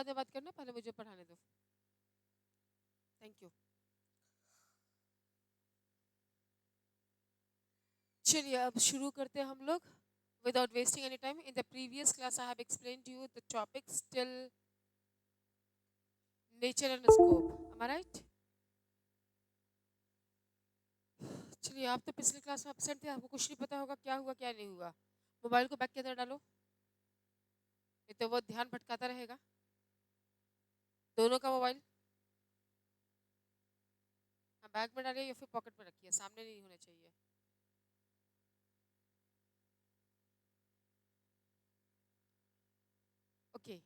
बाद में बात करना, पहले मुझे पढ़ाने दो। Thank you. चलिए अब शुरू करते हैं हम लोग without wasting any time. In the previous class, I have explained to you the topics till nature and scope. Am I right? चलिए, आप तो पिछले क्लास में एब्सेंट थे, आपको कुछ नहीं पता होगा क्या हुआ क्या नहीं हुआ। मोबाइल को बैग के अंदर डालो, नहीं तो वो ध्यान भटकाता रहेगा। दोनों का मोबाइल बैग में डालिए या फिर पॉकेट में रखिए, सामने नहीं होना चाहिए। ओके,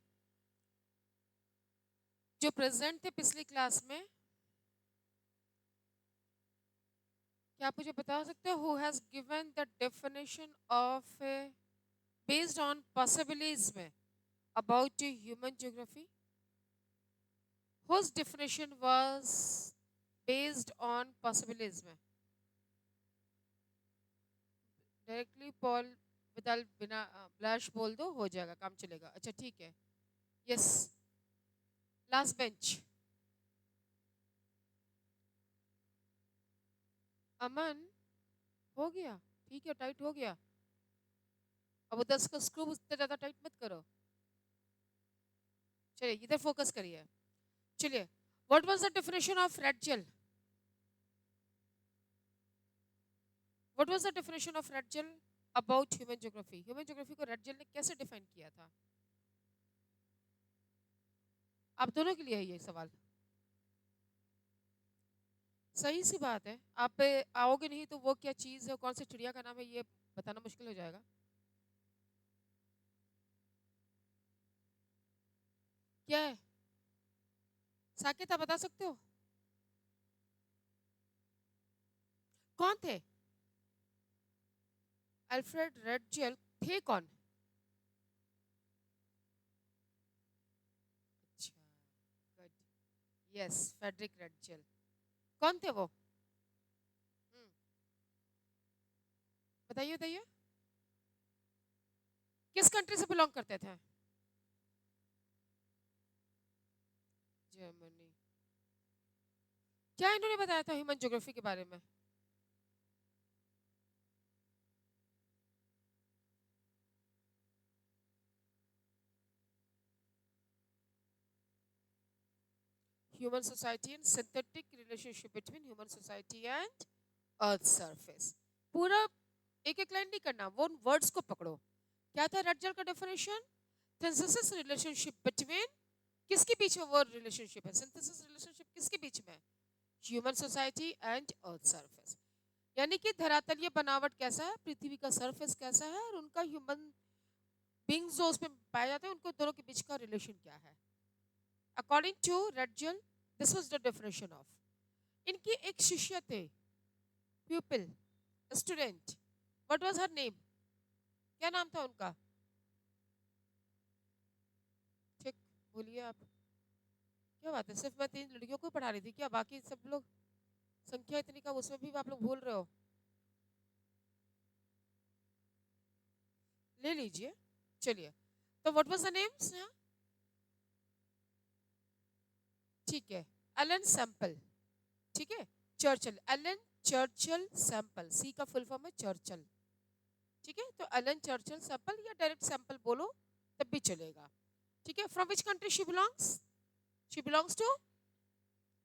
जो प्रेजेंट थे पिछली क्लास में, क्या आप मुझे बता सकते हो who has given the definition of based on possibilities about human geography, whose definition was based on possibilism? Directly Paul without बिना ब्लैश बोल दो, हो जाएगा, काम चलेगा। अच्छा ठीक है। Yes, last bench. अमन, हो गया? ठीक है, टाइट हो गया। अब 10 का स्क्रू उतना ज़्यादा टाइट मत करो। चलिए इधर फोकस करिए। चलिए, what was the definition of Ratzel? What was the definition of Ratzel about human geography? Human geography को रेड जेल ने कैसे डिफाइन किया था? आप दोनों के लिए है ये सवाल। सही सी बात है, आप आओगे नहीं तो वो क्या चीज़ है, कौन सी चिड़िया का नाम है, ये बताना मुश्किल हो जाएगा। क्या है साकेत, आप बता सकते हो कौन थे? अल्फ्रेड रेडजेल थे कौन? अच्छा, गुड, यस, फेडरिक रेडजेल। कौन थे वो? हम्म, बताइए बताइए, किस कंट्री से बिलोंग करते थे? जर्मनी। क्या इन्होंने बताया था ह्यूमन ज्योग्राफी के बारे में? Human society and synthetic relationship between human society and earth surface. पूरा एक एक लाइन नहीं करना, वो वर्ड्स को पकड़ो। क्या था रेडजेल का डेफिनेशन? सिंथेसिस रिलेशनशिप बिटवीन, किसके बीच में वो रिलेशनशिप है? सिंथेसिस रिलेशनशिप किसके बीच में है? Human society and earth surface. यानी कि धरातलीय बनावट कैसा है, पृथ्वी का सरफेस कैसा है, और उनका ह्यूमन बींग्स जो उसमें पाए जाते हैं उनको दोनों के बीच का रिलेशन क्या है। According to Ratzel, this was the definition of. इनकी एक शिष्य थे, pupil, student. What was her name? क्या नाम था उनका? ठीक, बोलिए आप। क्या बात है, सिर्फ मैं 3 लड़कियों को पढ़ा रही थी क्या? बाकी सब लोग, संख्या इतनी कम, उसमें भी आप लोग भूल रहे हो। ले लीजिए। चलिए, तो व्हाट वाज द नेम्स? ठीक है, एलन सैंपल। ठीक है, Churchill, Allen Churchill sample, C का फुल फॉर्म है चर्चिल। ठीक है, तो एलन चर्चिल सैंपल या डायरेक्ट सैंपल बोलो तब भी चलेगा। ठीक है, from which country she belongs? She belongs to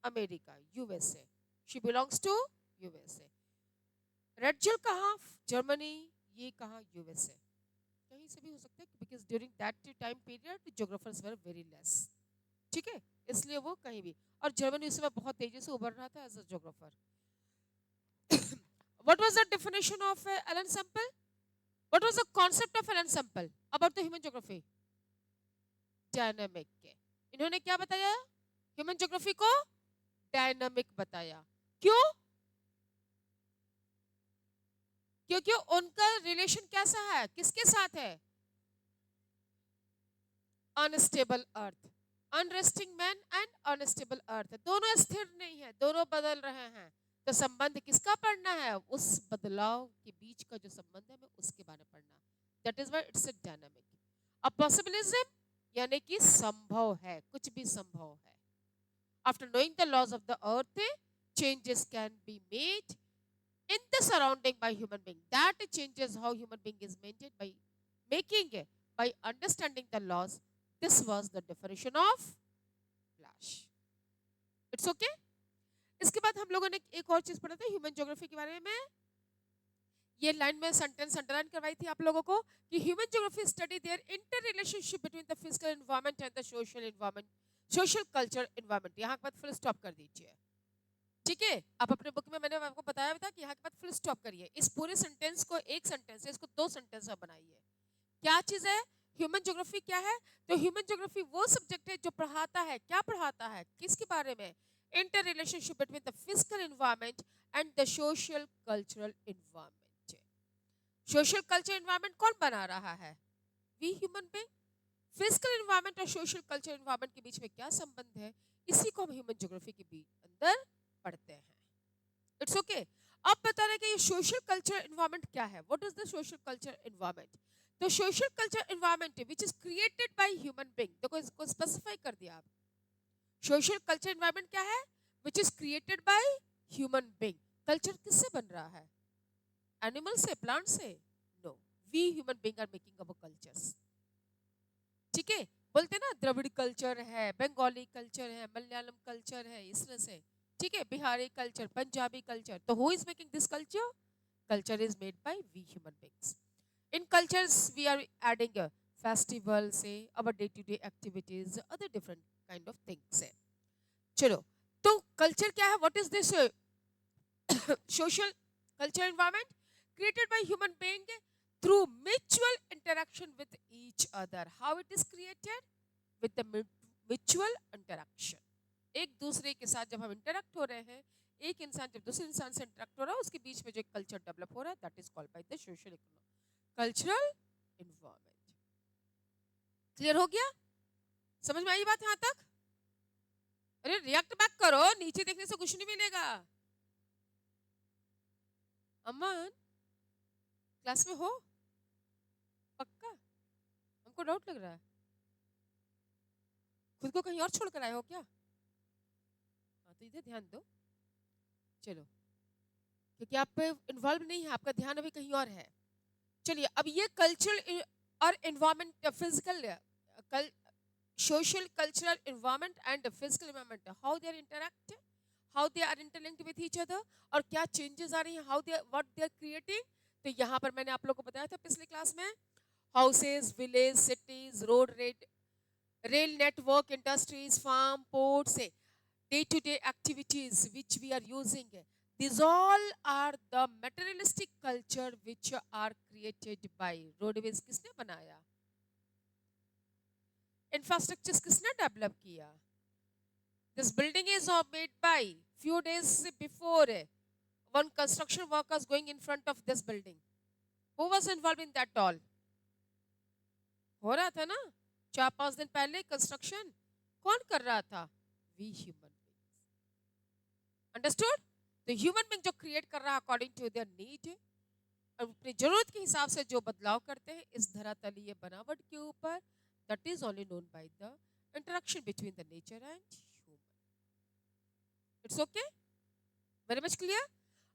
America, USA. She belongs to USA. Ratzel कहाँ? जर्मनी। ये कहाँ? यूएसए। कहीं से भी हो सकता है, because during that time period geographers were very less. ठीक है, इसलिए वो कहीं भी, और जर्मनी उस समय बहुत तेजी से उभर रहा था as a geographer. What was the definition of Alan Sample? What was the concept of Alan Sample about the human geography? Dynamic के। इन्होंने क्या बताया? ह्यूमन ज्योग्राफी को डायनामिक बताया। क्यों? क्योंकि उनका रिलेशन कैसा है, किसके साथ है? Unstable earth, unresting man and unstable earth, दोनों स्थिर नहीं है, दोनों बदल रहे हैं। तो संबंध किसका पढ़ना है? उस बदलाव के बीच का जो संबंध है, मैं उसके बारे में पढ़ना। That is why it's a dynamic. अब पॉसिबिलिज्म, यानी कि संभव है, कुछ भी संभव है। After knowing the laws of the earth, changes can be made in the surrounding by human being. That changes how human being is maintained by making it, by understanding the laws. This was the definition of flash. It's okay. इसके बाद हम लोगों ने एक और चीज पढ़ा था ह्यूमन ज्योग्राफी के बारे में। ये लाइन में सेंटेंस अंडरलाइन करवाई थी आप लोगों को कि human geography study their interrelationship between the physical environment and the social environment, social culture environment. यहाँ के बाद फुल स्टॉप कर दीजिए, ठीक है। आप अपने बुक में मैंने आपको बताया था कि यहाँ के बाद फुल स्टॉप करिए। इस पूरे सेंटेंस को एक सेंटेंस है, इसको दो सेंटेंस में बनाइए। क्या चीज है ह्यूमन ज्योग्राफी? क्या है? तो ह्यूमन ज्योग्राफी वो सब्जेक्ट है जो पढ़ाता है, क्या पढ़ाता है, किसके बारे में? Interrelationship between the physical environment and the social cultural environment. Social culture environment कौन बना रहा है? We human being. Physical environment और सोशल कल्चर एनवायरनमेंट के बीच में क्या संबंध है, इसी को हम ह्यूमन ज्योग्राफी के बीच अंदर पढ़ते हैं। It's okay. अब बता रहे कि ये सोशल कल्चर एनवायरनमेंट क्या है। What is the social culture environment? तो social culture environment which is created by human being. देखो इसको स्पेसिफाई कर दिया आप। सोशल कल्चर एनवायरनमेंट क्या है? Which is created by human being. Culture किससे बन रहा है? एनिमल से, प्लांट से? No, we human being are making our cultures. ठीक है। बोलते ना द्रविड़ कल्चर है, बंगाली कल्चर है, मलयालम कल्चर है, इस तरह से। ठीक है, बिहारी कल्चर, पंजाबी कल्चर। तो who is making this culture? Culture is made by we human beings. In cultures, we are adding a festival, say, our day-to-day activities, other different kind of things. Say. चलो, तो culture क्या है? What is this social culture environment created by human being through mutual interaction with each other? How it is created? With the mutual interaction. एक दूसरे के साथ जब हम इंटरेक्ट हो रहे हैं, एक इंसान जब दूसरे इंसान से इंटरेक्ट हो रहा है, उसके बीच में जो कल्चर डेवलप हो रहा है, that is called by the social cultural environment. Clear हो गया? समझ में आई बात यहां तक? अरे रिएक्ट बैक करो, नीचे देखने से कुछ नहीं मिलेगा। अमन, क्लास में हो? पक्का? हमको डाउट लग रहा है। खुद को कहीं और छोड़ कर आए हो क्या? हाँ, तो इधर ध्यान दो। चलो, क्योंकि आप पे इन्वॉल्व नहीं है, आपका ध्यान अभी कहीं और है। चलिए, अब ये कल्चरल और environment, physical social cultural environment and physical environment, how they are interact, how they are interlinked with each other, और क्या चेंजेस आ रही हैं, how they what they are creating. तो यहाँ पर मैंने आप लोगों को बताया था पिछले क्लास में, houses, villages, cities, road, rail network, industries, farm, ports, day-to-day activities which we are using. These all are the materialistic culture which are created by roadways. किसने बनाया? Infrastructures किसने डेवलप किया? This building is all made by few days before one construction workers going in front of this building. Who was involved in that all? हो रहा था ना 4-5 दिन पहले कंस्ट्रक्शन। कौन कर रहा था? We human. अंडरस्टूड? तो ह्यूमन बीइंग जो क्रिएट कर रहा है अकॉर्डिंग टू देयर नीड, और अपनी जरूरत के हिसाब से जो बदलाव करते हैं इस धरातलीय बनावट के ऊपर, that is only known by the interaction between the nature and human. It's okay? Very much clear?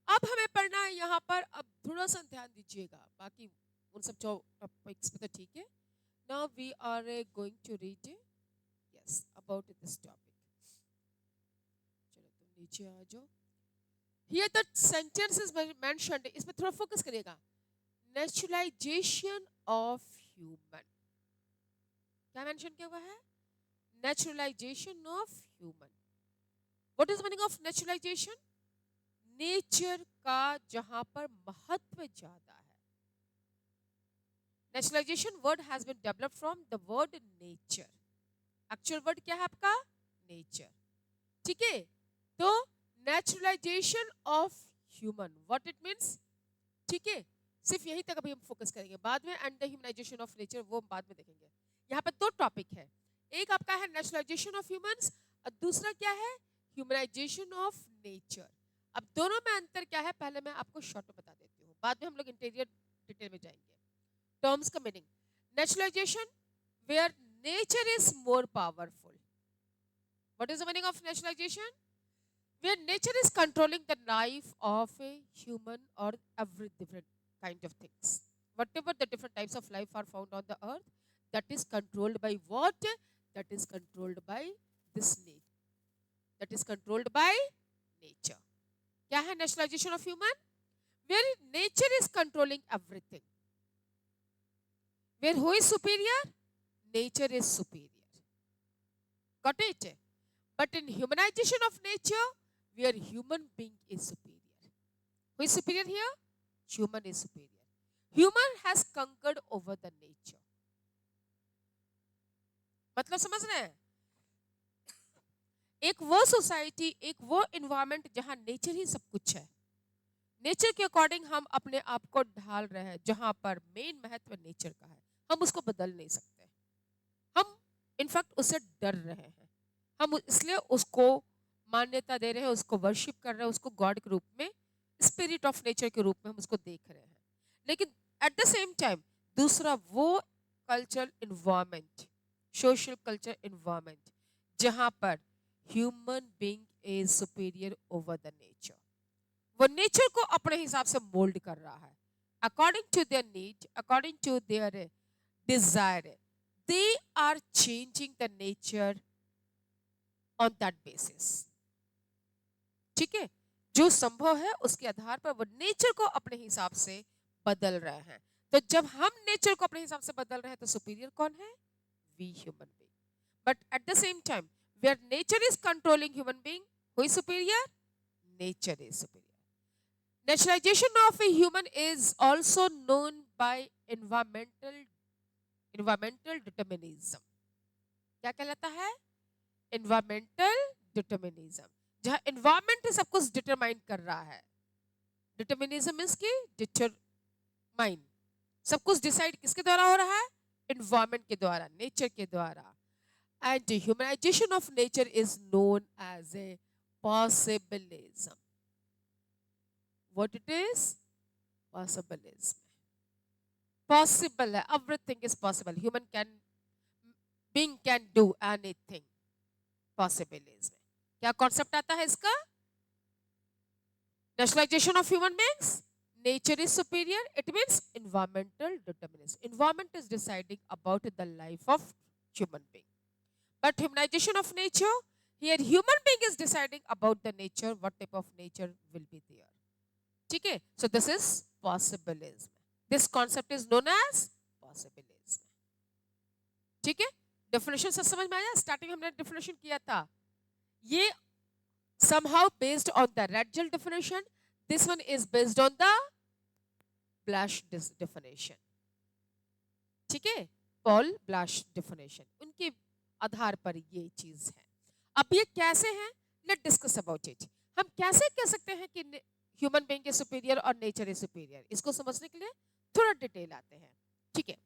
अब हमें पढ़ना है यहाँ पर, अब थोड़ा सा ध्यान दीजिएगा, बाकी उन सब टॉपिक्स पे तो ठीक है। Now we are going to read yes about this topic. चलो तुम नीचे आ जाओ। Here the sentence is mentioned, इसमें थोड़ा फोकस करिएगा। Naturalization of human, क्या मेंशन किया हुआ है? Naturalization of human. What is the meaning of naturalization? Nature का जहां पर महत्व ज्यादा है। Naturalization word has been developed from the word nature. Actual word क्या है आपका? Nature. ठीक है? तो naturalisation of human, what it means. ठीक है, सिर्फ यहीं तक अभी हम फोकस करेंगे, बाद में and the humanisation of nature वो हम बाद में देखेंगे। यहाँ पर दो टॉपिक है, एक आपका है नेचुरलाइजेशन ऑफ ह्यूमंस और दूसरा क्या है? Humanisation of nature. अब दोनों में अंतर क्या है पहले मैं आपको शॉर्ट में बता देती हूँ, बाद में हम लोग इंटीरियर डिटेल में जाएंगे। टर्म्स का meaning, naturalisation where nature is more powerful. What is the meaning of nationalization? Where nature is controlling the life of a human or every different kind of things. Whatever the different types of life are found on the earth, that is controlled by what? That is controlled by this nature. That is controlled by nature. क्या है nationalization of human? Where nature is controlling everything. Where who is superior? Nature is superior. Got it? But in humanization of nature, where human being is superior. Who is superior here? Human is superior. Human has conquered over the nature. मतलब समझ रहे हैं? एक वो society, एक वो environment जहां nature ही सब कुछ है, नेचर के अकॉर्डिंग हम अपने आप को ढाल रहे हैं, जहां पर मेन महत्व नेचर का है, हम उसको बदल नहीं सकते, हम इनफैक्ट उससे डर रहे हैं, हम इसलिए उसको मान्यता दे रहे हैं, उसको वर्शिप कर रहे हैं, उसको गॉड के रूप में, स्पिरिट ऑफ नेचर के रूप में हम उसको देख रहे हैं। लेकिन एट द सेम टाइम दूसरा वो cultural environment, social culture environment, जहां पर human being is superior over the nature, वो नेचर को अपने हिसाब से मोल्ड कर रहा है according to their need, according to their desire, they are changing the nature on that basis. ठीक है, जो संभव है उसके आधार पर वो नेचर को अपने हिसाब से बदल रहे हैं। तो जब हम नेचर को अपने हिसाब से बदल रहे हैं तो सुपीरियर कौन है? We human being. But at the same time where nature is controlling human being, who is superior? Nature is superior. Naturalisation of a human is also known by environmental determinism. क्या कहलाता है? Environmental determinism, जहां environment सब कुछ determine कर रहा है। Determinism means की डिटरमाइन, सब कुछ डिसाइड किसके द्वारा हो रहा है? एनवायरमेंट के द्वारा, नेचर के द्वारा। And humanisation of nature is known as a possibilism. What it is? Possibilism. Possible है, everything is possible, human can, being can do anything. Possibilism. क्या कॉन्सेप्ट आता है इसका? Nationalisation of human beings, nature is superior, it means environmental determinism. Environment is deciding about the life of human being. But humanization of nature, here human being is deciding about the nature, what type of nature will be there. ठीक है? So this is possibilism. This concept is known as possibilism. ठीक है? Definition सब समझ में आया? Starting हमने definition किया था. ये somehow based on the Radjel definition. This one is based on the Blasch definition. ठीक है? पॉल ब्लाश definition, उनके आधार पर ये चीज है। अब ये कैसे हैं? Let discuss about it. हम कैसे कह सकते हैं कि ह्यूमन बीइंग इज सुपीरियर और नेचर इज सुपीरियर? इसको समझने के लिए थोड़ा डिटेल आते हैं। ठीक है,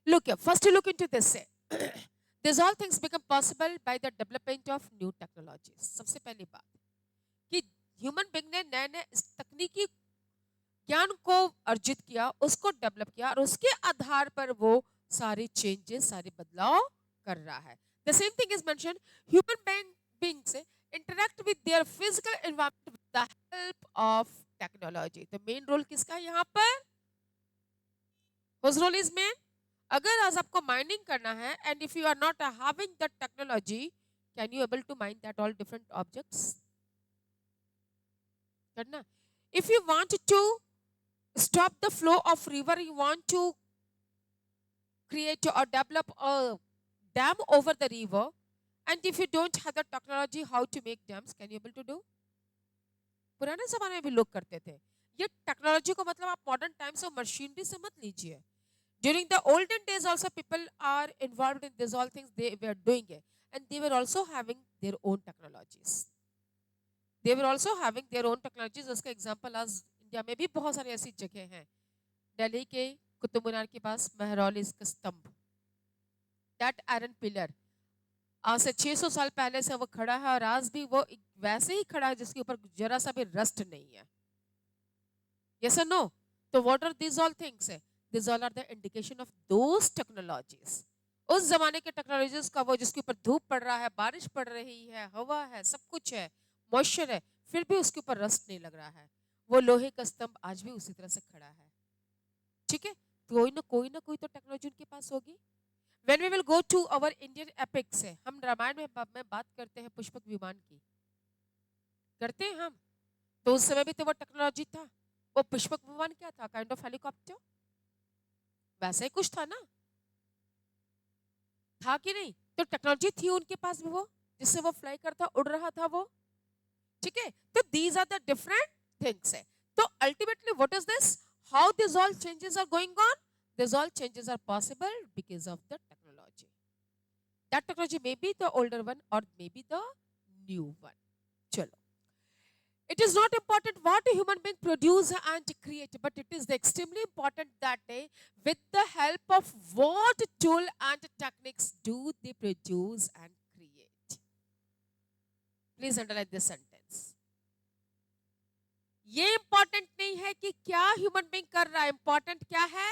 look, first you look into this. These all things become possible by the development of new technologies. सबसे पहली बात कि ह्यूमन बीइंग ने नए नए तकनीकी ज्ञान को अर्जित किया, उसको डेवलप किया और उसके आधार पर वो सारे चेंजेस, सारे बदलाव कर रहा है। The same thing is mention, human beings interact with their physical environment with the help of technology. तो मेन रोल किसका है यहाँ पर? Whose role is main? अगर आज आपको माइनिंग करना है and if you are not having that technology, can you able to mine that all different objects? करना। If you want to stop the flow of river, you want to create or develop a dam over the river, and if you don't have the technology how to make dams, can you able to do? पुराने जमाने में भी लोग करते थे। ये technology को मतलब आप मॉडर्न टाइम्स और मशीनरी से मत लीजिए। During the olden days also people are involved in these all things, they were doing it and they were also having their own technologies. They were also having their own technologies. उसका example आज India में भी बहुत सारी ऐसी जगह हैं। दिल्ली के कुतुब मीनार के पास महरौली का स्तंभ, दैट आयरन पिलर, आज से 600 साल पहले से वो खड़ा है और आज भी वो वैसे ही खड़ा है जिसके ऊपर जरा सा भी रस्ट नहीं है। यस और नो? तो what are this all things? This all are the indication of those technologies. उस जमाने के टेक्नोलॉजीज का वो जिसके ऊपर धूप पड़ रहा है, बारिश पड़ रही है, हवा है, सब कुछ है, मॉइस्चर है, फिर भी उसके ऊपर रस्ट नहीं लग रहा है। वो लोहे का स्तंभ आज भी उसी तरह से खड़ा है। ठीक है, तो कोई ना कोई तो टेक्नोलॉजी उनके पास होगी। When we will go to our Indian epics है, हम रामायण में बात करते हैं पुष्पक विमान की, करते हैं हम। तो उस समय भी तो वो टेक्नोलॉजी था। वो पुष्पक विमान क्या था? काइंड ऑफ हेलीकॉप्टर, वैसा ही कुछ था ना, था कि नहीं? तो टेक्नोलॉजी थी उनके पास भी वो, जिससे वो फ्लाई करता उड़ रहा था वो। ठीक है, तो these are the different things है। तो ultimately what is this, how this all changes are going on? This all changes are possible because of the technology. That technology may be the older one or maybe the new one. Chalo. It is not important what a human being produce and create, but it is extremely important that with the help of what tool and techniques do they produce and create. Please underline this sentence. ये important नहीं है कि क्या human being कर रहा है, important क्या है,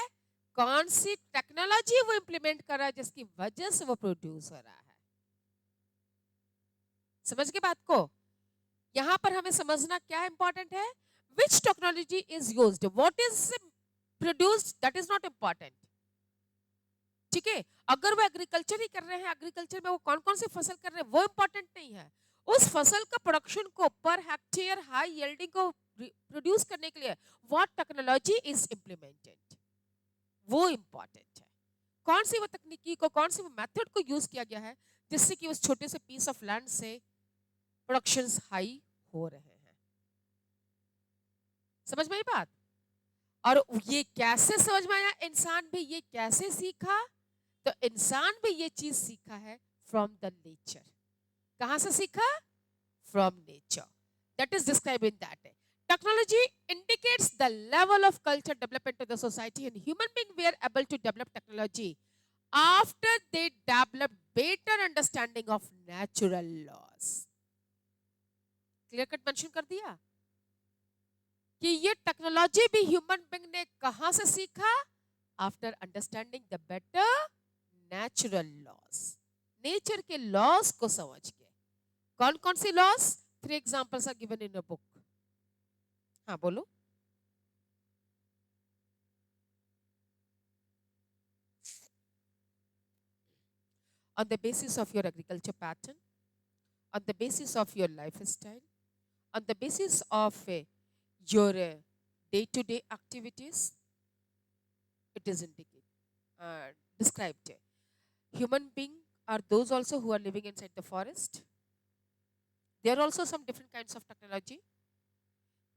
कौन सी टेक्नोलॉजी वो इंप्लीमेंट कर रहा है जिसकी वजह से वो प्रोड्यूस हो रहा है. समझ के बात को? यहां पर हमें समझना क्या इंपॉर्टेंट है, विच technology is used, what is produced, that is not important. ठीक है, अगर वो एग्रीकल्चर ही कर रहे हैं, एग्रीकल्चर में वो कौन कौन सी फसल कर रहे हैं वो इंपॉर्टेंट नहीं है. उस फसल का प्रोडक्शन को पर हेक्टेयर हाई यील्डिंग को प्रोड्यूस करने के लिए व्हाट टेक्नोलॉजी इज इंप्लीमेंटेड, वो इंपॉर्टेंट है. कौन सी वो तकनीकी को, कौन सी वो मेथड को यूज किया गया है जिससे कि उस छोटे से पीस ऑफ लैंड से प्रोडक्शंस हाई हो रहे हैं. समझ में आई बात? और ये कैसे समझ में आया, इंसान भी ये कैसे सीखा? तो इंसान भी ये चीज सीखा है फ्रॉम द नेचर. कहां से सीखा? From nature. That is describe in that. Technology indicates the level of culture development of the society, and human beings were able to develop technology after they developed better understanding of natural laws. Clear cut mention कर दिया कि ये technology भी human being ने कहां से सीखा? After understanding the better natural laws, nature के लॉज को समझ के. कौन कौन सी laws? 3 examples are given in a book. हाँ बोलो. On the basis of your agriculture pattern, on the basis of your lifestyle, on the basis of your day-to-day activities, it is indicated, described. Human being are those also who are living inside the forest. There are also some different kinds of technology.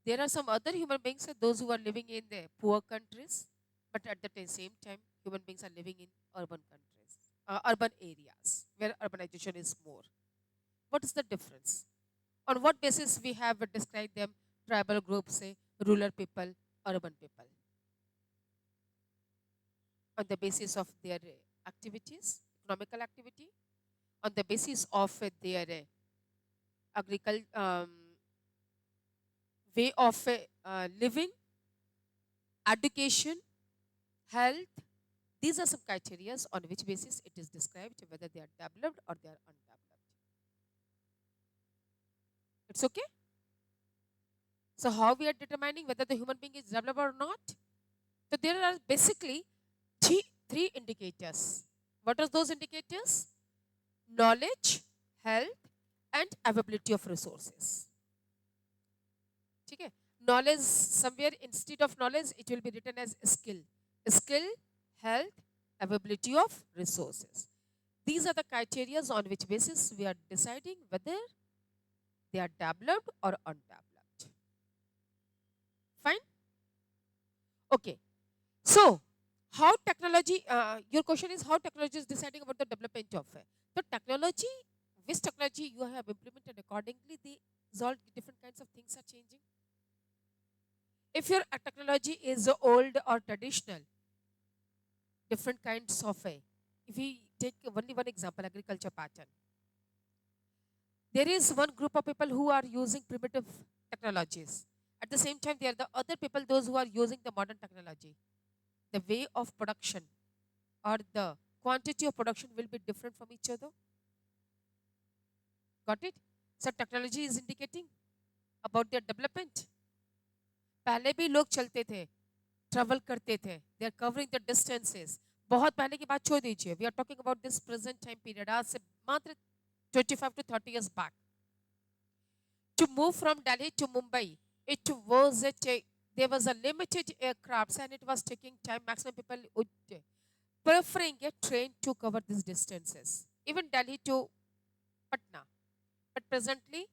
There are some other human beings, those who are living in the poor countries, but at the same time, human beings are living in urban countries, urban areas where urbanization is more. What is the difference? On what basis we have described them? Tribal groups, say rural people, urban people. On the basis of their activities, economical activity, on the basis of their agriculture way of living, education, health. These are some criteria on which basis it is described whether they are developed or they are undeveloped. It's okay? So how we are determining whether the human being is developed or not? So there are basically three indicators. What are those indicators? Knowledge, health, and availability of resources. Okay? Knowledge, somewhere instead of knowledge, it will be written as skill. Skill, health, availability of resources. These are the criteria on which basis we are deciding whether they are developed or undeveloped. Fine? Okay. So, how technology, your question is how technology is deciding about the development of it. So, technology, which technology you have implemented accordingly, these all different kinds of things are changing. If your technology is old or traditional, different kinds of if we take only one example, agriculture pattern, there is one group of people who are using primitive technologies. At the same time, there are the other people, those who are using the modern technology. The way of production or the quantity of production will be different from each other. Got it? So technology is indicating about their development. पहले भी लोग चलते थे, travel करते थे, they are covering the distances. बहुत पहले की बात छोड़ दीजिए, we are talking about this present time period, आज से मात्र 25 to 30 years back. To move from Delhi to Mumbai, it was there was a limited aircrafts and it was taking time. Maximum people would preferring a train to cover these distances, even Delhi to Patna. But presently,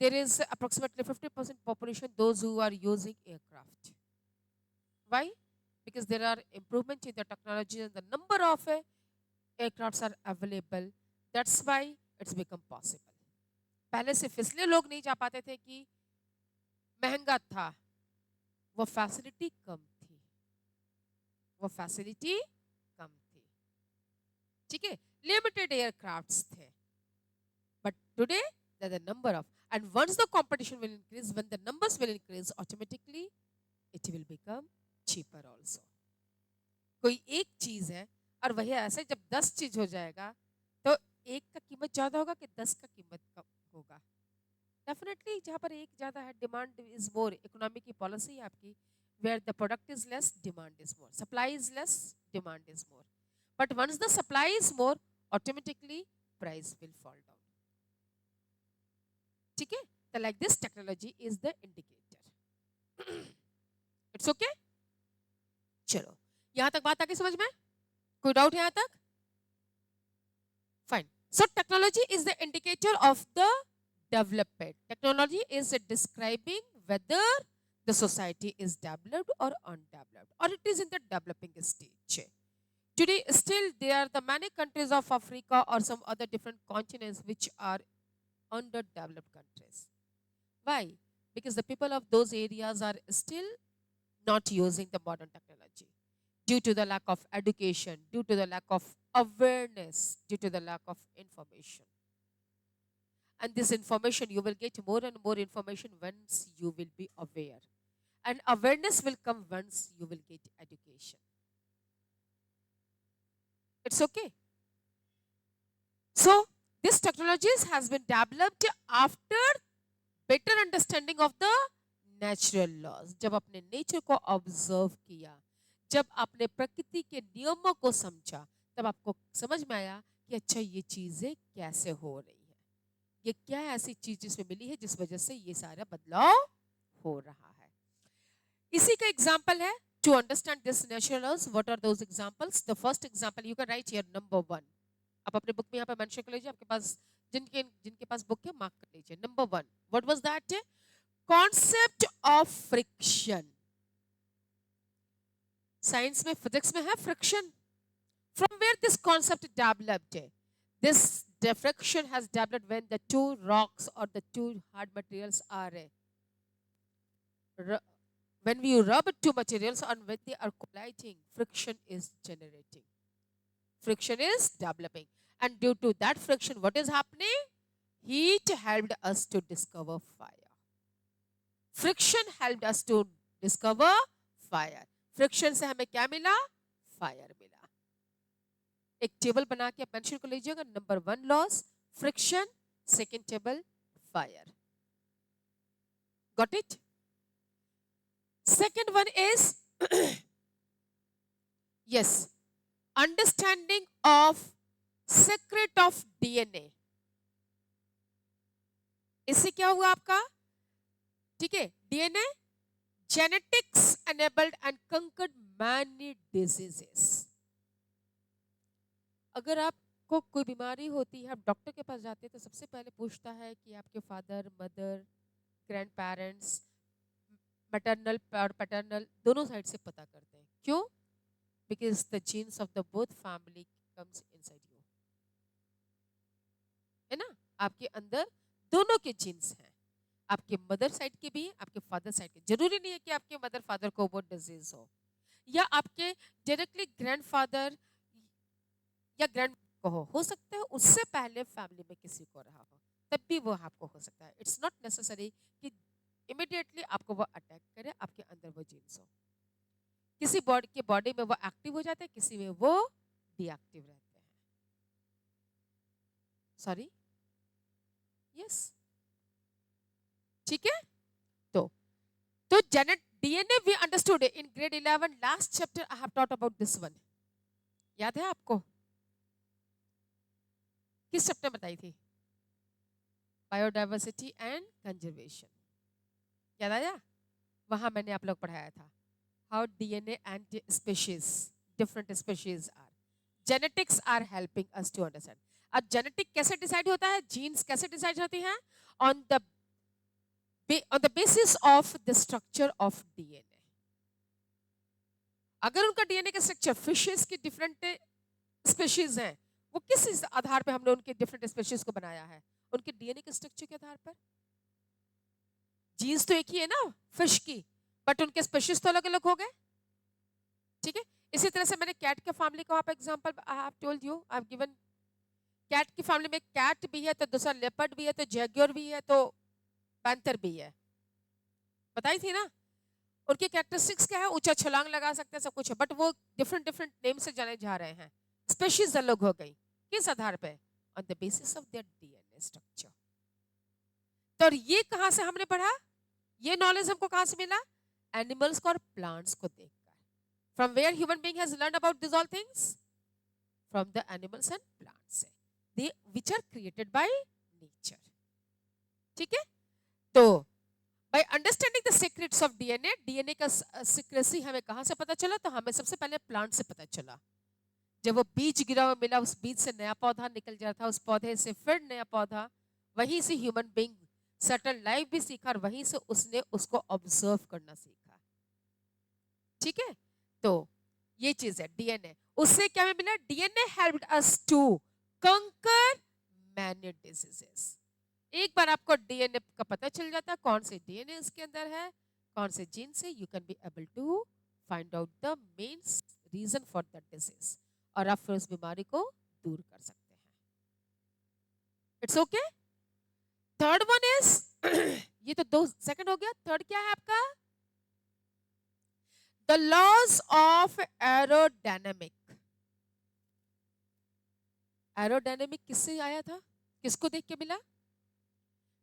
there is approximately 50% population those who are using aircraft. Why? Because there are improvement in the technology and the number of aircrafts are available. That's why it's become possible. पहले सिर्फ इसलिए लोग नहीं जा पाते थे कि महंगा था, वो फैसिलिटी कम थी, वो फैसिलिटी कम थी. ठीक है, लिमिटेड एयरक्राफ्ट्स थे. But today, there are the number of, and once the competition will increase, when the numbers will increase, automatically it will become cheaper also. कोई एक चीज है और वही ऐसे जब 10 चीज हो जाएगा तो एक का कीमत ज्यादा होगा कि 10 का कीमत कम होगा. डेफिनेटली जहाँ पर एक ज्यादा है, डिमांड इज मोर, इकोनॉमी की पॉलिसी है आपकी, where the product is less, demand is more, supply is less, demand is more. But once the supply is more, automatically price will fall down. ठीक है, तो like this technology is the indicator. It's okay. चलो, यहां तक बात आके समझ में? कोई डाउट है यहां तक? Fine. So technology is the indicator of the development. Technology is describing whether the society is developed or undeveloped, or it is in the developing stage. Today, still there are the many countries of Africa or some other different continents which are underdeveloped countries. Why? Because the people of those areas are still not using the modern technology due to the lack of education, due to the lack of awareness, due to the lack of information. And this information, you will get more and more information once you will be aware. And awareness will come once you will get education. It's okay. So, this technologies has been developed after better understanding of the natural laws. जब आपने nature को observe किया, जब आपने प्रकृति के नियमों को समझा, तब आपको समझ में आया कि अच्छा ये चीजें कैसे हो रही है, ये क्या ऐसी चीज इसमें मिली है जिस वजह से ये सारा बदलाव हो रहा है. इसी का एग्जांपल है to understand this natural laws. What are those examples? The first example you can write here, number 1. आप अपने बुक में यहाँ पे मेंशन कर लीजिए, आपके पास जिनके जिनके पास बुक है मार्क कर लीजिए. Number 1, what was that? Concept of friction. Science में, फिजिक्स में है friction. From where this concept developed? This friction has developed when the two rocks or the two hard materials are when we rub two materials and when they are colliding, friction is generating. Friction is developing, and due to that friction, what is happening? Heat helped us to discover fire. Friction helped us to discover fire. Friction से हमें क्या मिला? Fire मिला. एक table बना के आप mention कर लीजिएगा. Number 1 loss friction, second table fire. Got it? Second one is yes, understanding of secret of DNA. इससे क्या हुआ आपका? ठीक है, DNA genetics enabled and conquered many diseases. अगर आपको कोई बीमारी होती है, आप डॉक्टर के पास जाते हैं तो सबसे पहले पूछता है कि आपके father, mother, grand parents, maternal और पैटर्नल दोनों साइड से पता करते हैं. क्यों? Because the jeans of the both family comes inside you. है ना? आपके अंदर दोनों के जीन्स हैं, आपके मदर साइड के भी, आपके फादर साइड के. जरूरी नहीं है कि आपके मदर फादर को वो डिजीज हो, या आपके डायरेक्टली ग्रैंडफादर या ग्रैंड को हो सकता है उससे पहले फैमिली में किसी को रहा हो, तब भी वो आपको हो सकता है. इट्स नॉट नेसेसरी कि इमीडिएटली आपको वो अटैक करे, आपके अंदर वो जीन्स हो. किसी बॉडी के बॉडी में वो एक्टिव हो जाते हैं, किसी में वो डीएक्टिव रहते हैं। सॉरी, यस, ठीक है। तो जेनेट DNA we understood in grade 11 last chapter. I have taught about this one. याद है आपको? किस चैप्टर बताई थी? Biodiversity and conservation. याद आया? वहां मैंने आप लोग पढ़ाया था how DNA and species, different species are, genetics are helping us to understand. अब जेनेटिक कैसे डिसाइड होता है, जीन्स कैसे डिसाइड होती हैं? On the basis of the structure of DNA. अगर उनका डीएनए का स्ट्रक्चर फिशेस की डिफरेंट स्पीशीज हैं, वो किस आधार पे हमने उनके डिफरेंट स्पीशीज को बनाया है? उनके डीएनए के स्ट्रक्चर के आधार पर। जीन्स तो एक ही है ना फिश की, बट उनके स्पीशीज तो अलग अलग हो गए, ठीक है। इसी तरह से मैंने कैट के फैमिली का आप example I have told you, I have given. Cat की फैमिली में कैट भी है, तो दूसरा लेपर्ड भी है, तो जैगुअर भी है, तो पैंथर भी है, बताई थी ना। उनके कैरेक्टरिस्टिक्स क्या है? ऊंचा छलांग लगा सकते हैं, सब कुछ है, बट वो डिफरेंट डिफरेंट नेम से जाने जा रहे हैं। स्पीशीज अलग हो गई, किस आधार पे? On the basis of their DNA structure. तो ये कहां से हमने पढ़ा? ये नॉलेज हमको कहां से मिला? एनिमल्स को और प्लांट्स को देखकर। From where human being has learn about this all things? From the animals and plants, they which are created by nature, ठीक है। तो by understanding the secrets of DNA, DNA का सीक्रेसी हमें कहां से पता चला? तो हमें सबसे पहले प्लांट से पता चला। जब वो बीज गिरा हुआ मिला, उस बीज से नया पौधा निकल जाता था, उस पौधे से फिर नया पौधा, वहीं से ह्यूमन बीइंग सर्टेन लाइफ भी सीखा, और वहीं से उसने उसको ऑब्जर्व करना सीखा, ठीक है। तो ये चीज है डीएनए। उससे क्या हमें मिला? डीएनए हेल्प्ड अस टू कंकर मैनी डिजीजेस। एक बार आपको डीएनए का पता चल जाता है कौन से डीएनए इसके अंदर है, कौन से जीन से, you can be able to find out the main reason for that disease, और आप फिर उस बीमारी को दूर कर सकते हैं। It's okay. Third one is ये तो दो सेकंड हो गया। थर्ड क्या है आपका? The laws of aerodynamic. Aerodynamic किससे आया था? किसको देख के मिला?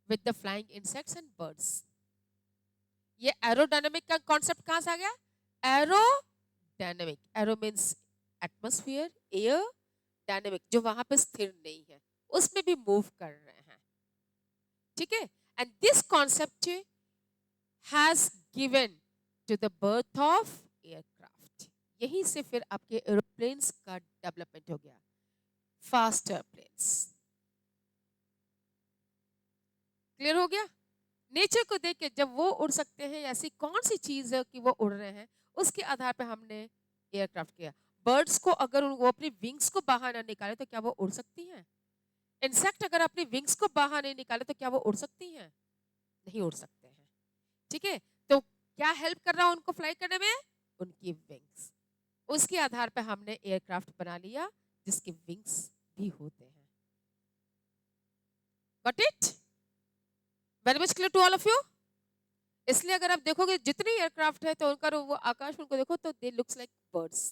With the flying insects and birds. ये एरोडायनेमिक का कॉन्सेप्ट कहां से आ गया? Aerodynamic, aero means atmosphere, air, dynamic जो वहां पे स्थिर नहीं है, उसमें भी मूव कर रहे हैं, ठीक है। And this concept has given to the birth of aircraft. यहीं से फिर आपके एरोप्लेन्स का डेवलपमेंट हो गया, फास्टर प्लेन्स। क्लियर हो गया? नेचर को देख के जब वो उड़ सकते हैं, ऐसी कौन सी चीज है कि वो उड़ रहे हैं, उसके आधार पर हमने एयरक्राफ्ट किया। बर्ड्स को अगर वो अपनी विंग्स को बाहर ना निकाले तो क्या वो उड़ सकती हैं? इंसेक्ट अगर अपनी विंग्स को बाहर नहीं निकाले तो क्या वो उड़ सकती हैं? नहीं उड़ सकते हैं, ठीक है। तो क्या हेल्प कर रहा है उनको फ्लाई करने में? उनकी विंग्स। उसके आधार पर हमने एयरक्राफ्ट बना लिया जिसके विंग्स भी होते हैं। Got it? Very much clear to all of you? इसलिए अगर आप देखोगे जितनी एयरक्राफ्ट है तो उनका वो आकाश में उनको देखो तो दे लुक्स लाइक बर्ड्स।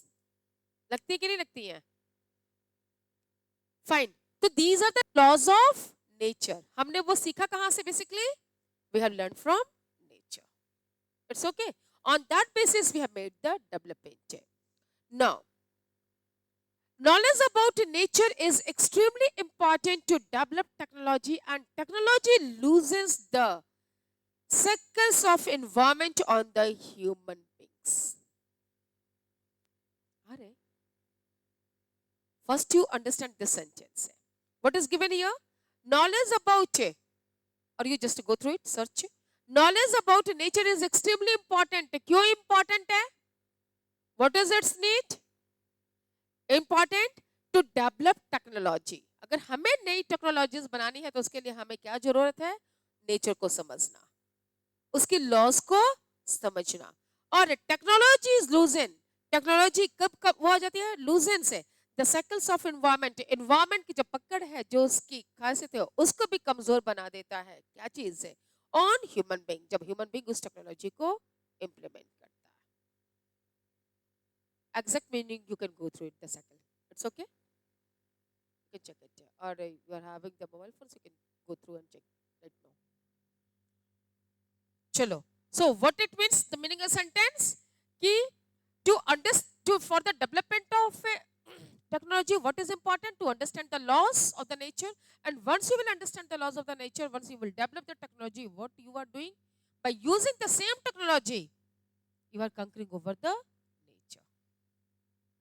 लगती है कि नहीं लगती है? फाइन। तो these are the laws of nature. हमने वो सीखा कहां से? Basically we have learn from nature. It's okay. On that basis we have made the development. Now knowledge about nature is extremely important to develop technology, and technology loosens the circles of environment on the human beings. Are first you understand this sentence. What is given here? Knowledge about, or you just go through it, search. Knowledge about nature is extremely important. क्यों important है? What is its need? Important to develop technology. अगर हमें नई technologies बनानी है तो उसके लिए हमें क्या जरूरत है? नेचर को समझना, उसकी लॉस को समझना। और टेक्नोलॉजी इज लूजन। टेक्नोलॉजी कब कब वो आ जाती है? लूजन से। The cycles of environment, environment की जो पकड़ है, जो उसकी खासियत है, उसको भी कमजोर बना देता है। क्या चीज से? On human being. जब ह्यूमन बीइंग उस टेक्नोलॉजी को इंप्लीमेंट करता है, Exact meaning you can go through it the second. It's okay. You can check it. Yeah. Or you are having the mobile phones, you can go through and check right now. Chalo. So what it means, the meaning of sentence, ki to understand for the development of technology, what is important to understand the laws of the nature. And once you will understand the laws of the nature, once you will develop the technology, what you are doing by using the same technology, you are conquering over the nature.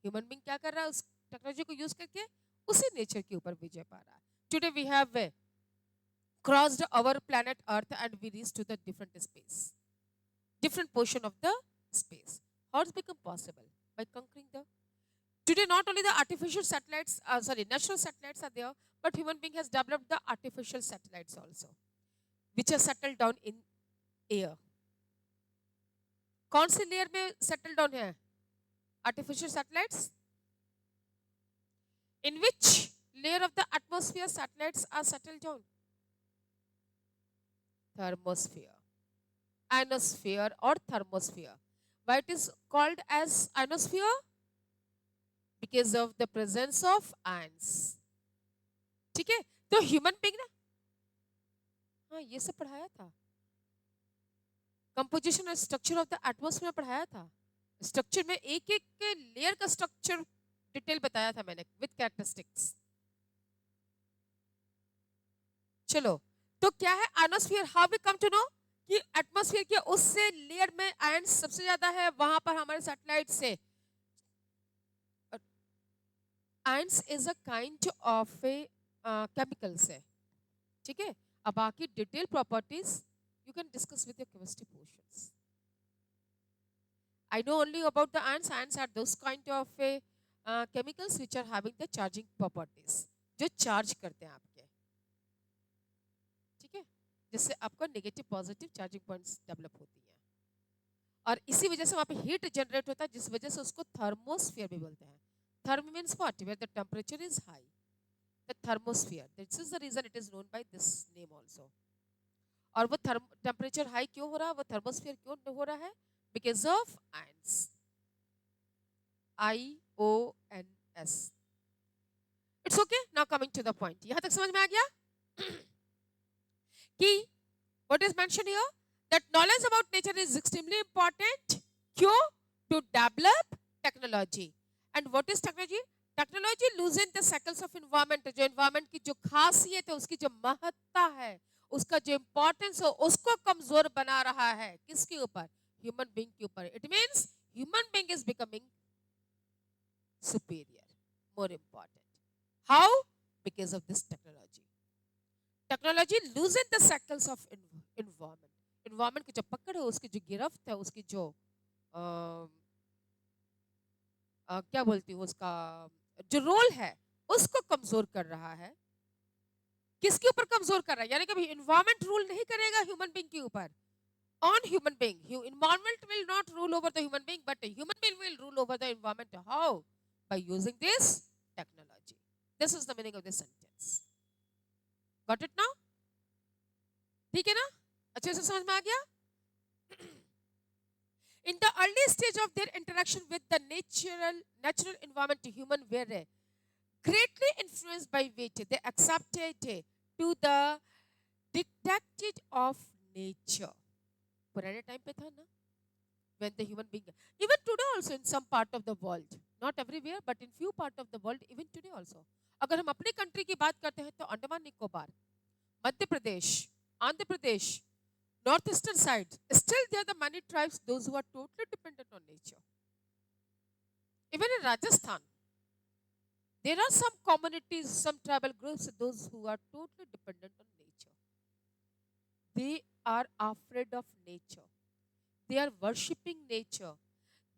Human being क्या कर रहा है उस technology को use करके उसी nature के ऊपर विजय पा रहा है. Today we have crossed our planet earth and we reached to the different portion of the space. How it's become possible? By conquering the today not only the artificial satellites, natural satellites are there, but human being has developed the artificial satellites also, which are settled down in air. कौन से layer में settle down है artificial satellites? In which layer of the atmosphere satellites are settled down? Thermosphere, ionosphere or thermosphere. Why it is called as ionosphere? Because of the presence of ions. ठीक है. तो human being ना, हाँ ये सब पढ़ाया था. कंपोजिशन और स्ट्रक्चर ऑफ द एटमॉस्फेयर पढ़ाया था. स्ट्रक्चर में एक एक के लेयर का स्ट्रक्चर डिटेल बताया था मैंने विद कैरेक्टरिस्टिक्स. चलो, तो क्या है ionosphere? How we come to know कि एटमॉस्फेयर के उससे लेयर में आयंस सबसे ज्यादा है, वहां पर हमारे सैटेलाइट से. Ions is a kind of A chemicals है. ठीक है. अब बाकी detail properties you can discuss with your chemistry portions. I know only about the ions. Ions are those kind of chemicals which are having the charging properties, जो charge करते हैं आपके. ठीक है. जिससे आपका negative positive charging points develop होती हैं. और इसी वजह से वहाँ पे हीट जनरेट होता है, जिस वजह से उसको थर्मोस्फीयर भी बोलते हैं. Therm means what? Where the temperature is high. The thermosphere, this is the reason it is known by this name also. और वो टेम्परेचर हाई क्यों हो रहा है, वो थर्मोस्फीयर क्यों हो रहा है? Because of ions. IONS. It's okay. Now coming to the point. यहां तक समझ में आ गया कि what is mentioned here, that knowledge about nature is extremely important. क्यों? To develop technology. And what is technology? Technology loosen the cycles of environment. जो environment की जो खासियत है, उसकी जो महत्ता है, उसका जो importance है, उसको कमजोर बना रहा है. किसके ऊपर? Human being के ऊपर. It means human being is becoming superior, more important. How? Because of this technology. Technology लूजन the circles of environment. Environment की जो पकड़ है, उसकी जो गिरफ्त है, उसकी जो क्या बोलती हूँ, उसका जो रोल है, उसको कमजोर कर रहा है. किसके ऊपर कमजोर कर रहा है? यानी कि एनवायरनमेंट रूल नहीं करेगा ह्यूमन बीइंग के ऊपर. On human being. Environment will not rule over the human being, but human being will rule over the environment. How? By using this technology. This is the meaning of this sentence. Got it now? ठीक है ना? अच्छे से समझ में आ गया? In the early stage of their interaction with the natural environment, human were greatly influenced by which they accepted to the dictated of nature. पुराने time पे था ना, when the human being, even today also in some part of the world, not everywhere but in few part of the world, even today also. अगर हम अपनी country की बात करते हैं तो Andaman Nicobar, Madhya Pradesh, Andhra Pradesh, northeastern side, still there are the many tribes, those who are totally dependent on nature. Even in Rajasthan, there are some communities, some tribal groups, those who are totally dependent on nature. They are afraid of nature. They are worshipping nature.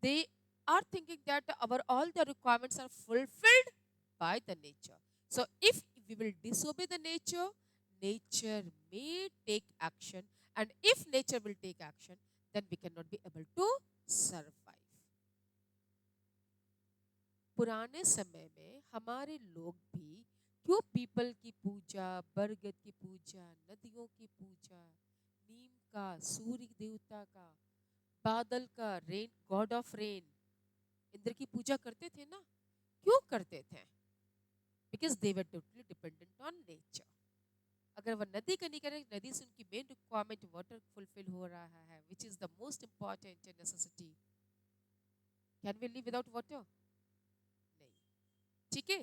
They are thinking that all the requirements are fulfilled by the nature. So if we will disobey the nature, nature may take action, and if nature will take action, then we cannot be able to survive. पुराने समय में हमारे लोग भी क्यों people की पूजा, बरगद की पूजा, नदियों की पूजा, नीम का, सूर्य देवता का, बादल का, rain, God of rain, Indra की पूजा करते थे ना, क्यों करते थे? Because they were totally dependent on nature. अगर वह नदी का नहीं करे, नदी से उनकी मेन रिक्वायरमेंट वाटर फुलफिल हो रहा है, which is the most important necessity. Can we live without water? नहीं। ठीक है।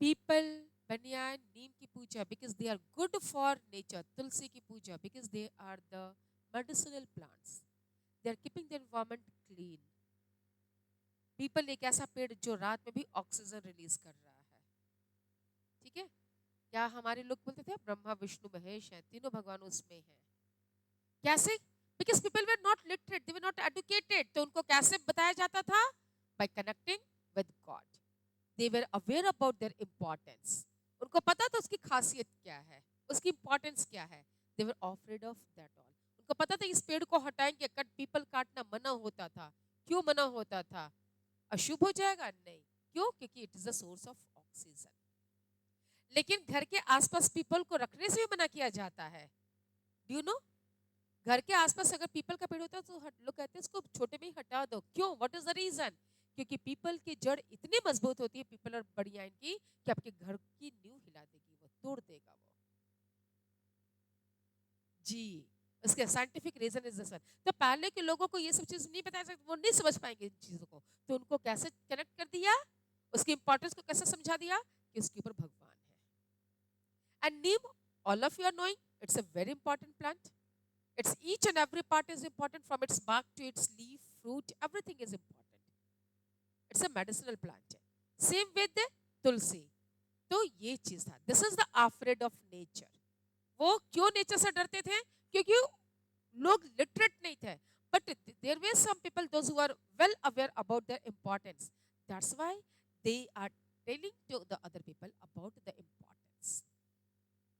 पीपल, बनियान, नीम की पूजा because they are good for nature. तुलसी की पूजा because they are the medicinal plants, they are keeping the environment clean. पीपल एक ऐसा पेड़ जो रात में भी ऑक्सीजन रिलीज कर रहा है। ठीक है। क्या हमारे लोग बोलते थे ब्रह्मा विष्णु महेश हैं, तीनों भगवान उसमें हैं। कैसे? Because people were not literate, they were not educated. तो उनको कैसे बताया जाता था? Bye connecting with God. They were aware about their importance. उनको पता था उसकी खासियत क्या है, उसकी इंपॉर्टेंस क्या है। दे वर अफ्रेड ऑफ दैट ऑल। उनको पता था इस पेड़ को हटाएंगे, कट पीपल काटना मना होता था। क्यों मना होता था? अशुभ हो जाएगा? नहीं। क्यों? क्योंकि it is the source of oxygen. लेकिन घर के आसपास पीपल को रखने से भी मना किया जाता है। Do you know? घर के आसपास अगर पीपल का पेड़ होता है तो लोग कहते हैं इसको छोटे में ही हटा दो। क्यों? What is the reason? क्योंकि पीपल की जड़ इतनी मजबूत होती है, पीपल और बढ़िया इनकी, कि आपके घर की नींव हिला देगी, वो तोड़ देगा वो। जी। उसके साइंटिफिक रीजन इज दिस। तो पहले के लोगों को ये सब चीज नहीं बताया सकता, वो नहीं समझ पाएंगे इन चीजों को। तो उनको कैसे कनेक्ट कर दिया, उसकी इंपॉर्टेंस को कैसे समझा दिया कि उसके ऊपर भगवान है। And Neem, all of you are knowing, it's a very important plant. Its each and every part is important, from its bark to its leaf, fruit, everything is important. It's a medicinal plant. Same with the tulsi. तो ये चीज था, this is the afraid of nature. वो क्यों nature से डरते थे? क्योंकि लोग लिटरेट नहीं थे। But there were some people those who are well aware about their importance, that's why they are telling to the other people about the importance.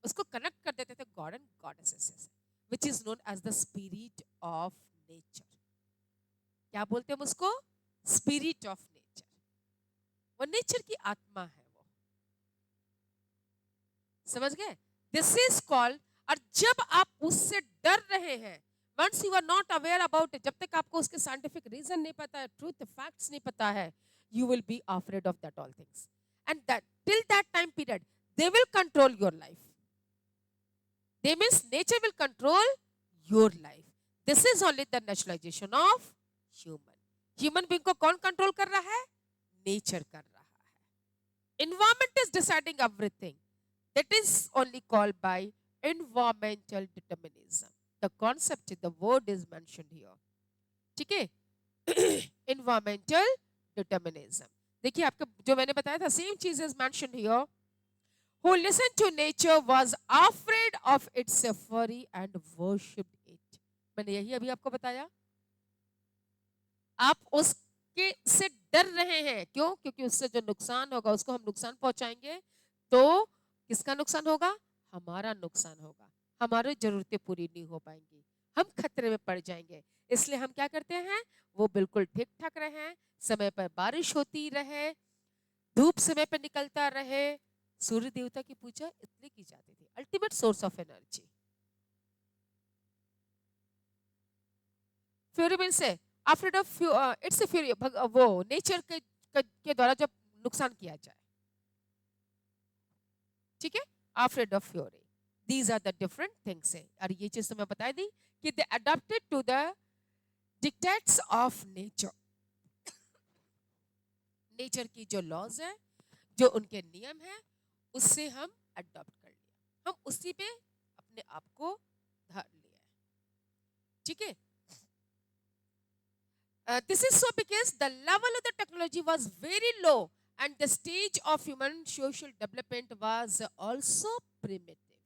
उसको कनेक्ट कर देते थे गॉड एंड गॉडेसेस से, which is known as the spirit of nature. क्या बोलते हैं हम उसको? Spirit of nature. वो नेचर की आत्मा है वो। समझ गए? This is called. और जब आप उससे डर रहे हैं, once you are not aware about it, जब तक आपको उसके साइंटिफिक रीजन नहीं पता है, ट्रूथ फैक्ट्स नहीं पता है, you will be afraid of that all things. And that till that time period, they will control your life. They means nature will control your life. This is only the naturalization of human. Human being को कौन control कर रहा है? Nature कर रहा है। Environment is deciding everything. That is only called by environmental determinism. The concept, the word is mentioned here. ठीक है? Environmental determinism. देखिए आपका जो मैंने बताया था, same चीज is mentioned here. Who listened to nature was afraid of its fury and worshipped it. मैंने यही अभी आपको बताया। आप उसके से डर रहे हैं, क्यों? क्योंकि उससे जो नुकसान होगा, उसको हम नुकसान पहुंचाएंगे तो किसका नुकसान होगा? हमारा नुकसान होगा। हमारी जरूरतें पूरी नहीं हो पाएंगी, हम खतरे में पड़ जाएंगे। इसलिए हम क्या करते हैं? वो बिल्कुल ठीक ठाक रहे, समय पर बारिश होती रहे, धूप समय पर निकलता रहे। सूर्य देवता की पूजा इसलिए की जाती थी, ultimate source of energy. Fury means है afraid of, it's a fury, वो नेचर के द्वारा जब नुकसान किया जाए। ठीक है? Afraid of fury, these are the different things है। और ये चीज तो मैं बता दी कि they adopted to the dictates of nature. Nature की जो लॉज है, जो उनके नियम है, उससे हम अडॉप्ट कर लिया, हम उसी पे अपने आप को धर लिया है। ठीक है? This is so because the level of the technology was very low and the stage of human social development was also primitive.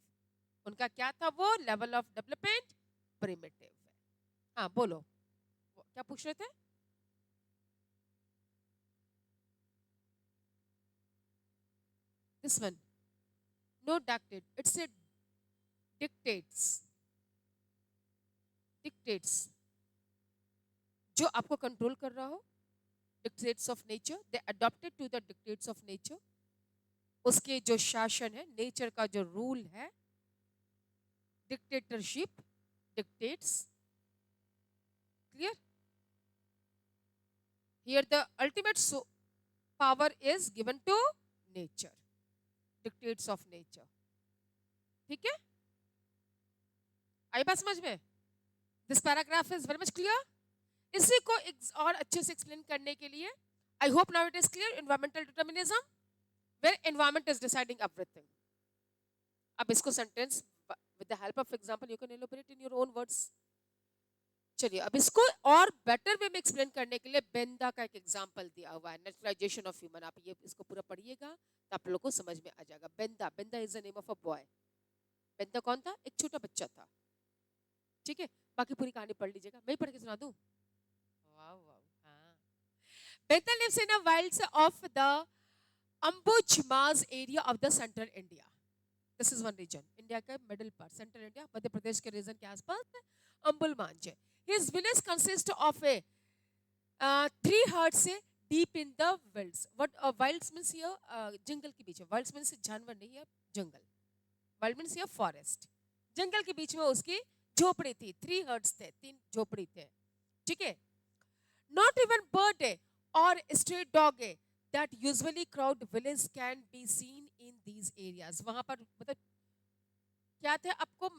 उनका क्या था? वो level of development primitive है। हाँ बोलो, क्या पूछ रहे थे? This one, no dictate, it's a dictates, dictates, जो आपको कंट्रोल कर रहा हो। dictates of nature, they adopted to the dictates of nature. उसके जो शासन है, नेचर का जो रूल है, dictatorship, dictates, clear? Here the ultimate power is given to nature, dictates of nature. ठीक है, आई बात समझ में? This paragraph is very much clear. इसी को और अच्छे से एक्सप्लेन करने के लिए I hope now it is clear. Environmental determinism where environment is deciding everything. अब इसको sentence with the help of example you can elaborate in your own words. चलिए अब इसको और बेटर वे में एक्सप्लेन करने के लिए बेंदा का एक एग्जांपल दिया हुआ है, नेचुरलाइजेशन ऑफ ह्यूमन. आप ये इसको पूरा पढ़िएगा तो आप लोगों को समझ में आ जाएगा. Benda, Benda is the name of a boy. Benda कौन था? एक छोटा बच्चा था. ठीक है, बाकी पूरी कहानी पढ़ लीजिएगा, मैं ही पढ़ के सुना दूं. वाह वाह. हाँ, Benda lives in a wilds of the Abujhmarh area of the central India. This is one region, India का middle part, central India, Madhya Pradesh के रीजन के आसपास अंबुलमांज. His village consists of a three herds deep in the wilds. What wilds means here? जंगल के बीच में. Wilds means जानवर नहीं है, जंगल. Wild means here forest. जंगल के बीच में उसकी झोपड़ी थी. 3 herds थे, 3 झोपड़ी थे. ठीक है. Not even bird or stray dog that usually crowd village can be seen in these areas. वहाँ पर मतलब क्या थे? आपको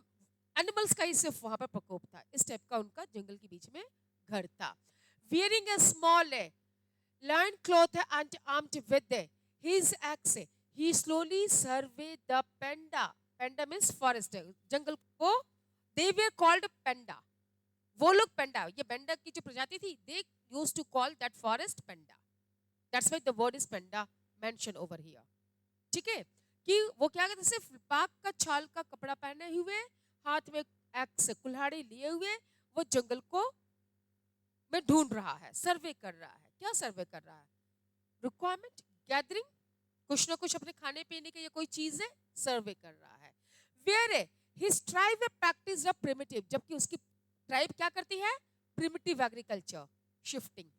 एनिमल्स का ही सिर्फ वहां पर प्रकोप था. इस टाइप का उनका जंगल के बीच में घर था. Wearing a small loin cloth and armed with his axe, he slowly surveyed the panda. Panda means forest. जंगल को they were called panda. वो लोग पेंडा, ये पेंडा की जो प्रजाति थी, they used to call that forest panda. That's why the word is panda mentioned over here. ठीक है, कि वो क्या कहते हैं? सिर्फ बाघ का छाल का कपड़ा पहने हुए, हाथ में एक्स कुल्हाड़ी लिए हुए, वो जंगल को में ढूंढ रहा है, सर्वे कर रहा है. क्या सर्वे कर रहा है? रिक्वायरमेंट गैदरिंग, कुछ ना कुछ अपने खाने पीने के, ये कोई चीज है, सर्वे कर रहा है. Where his tribe practice the primitive, जबकि उसकी ट्राइब क्या करती है? Primitive agriculture, shifting.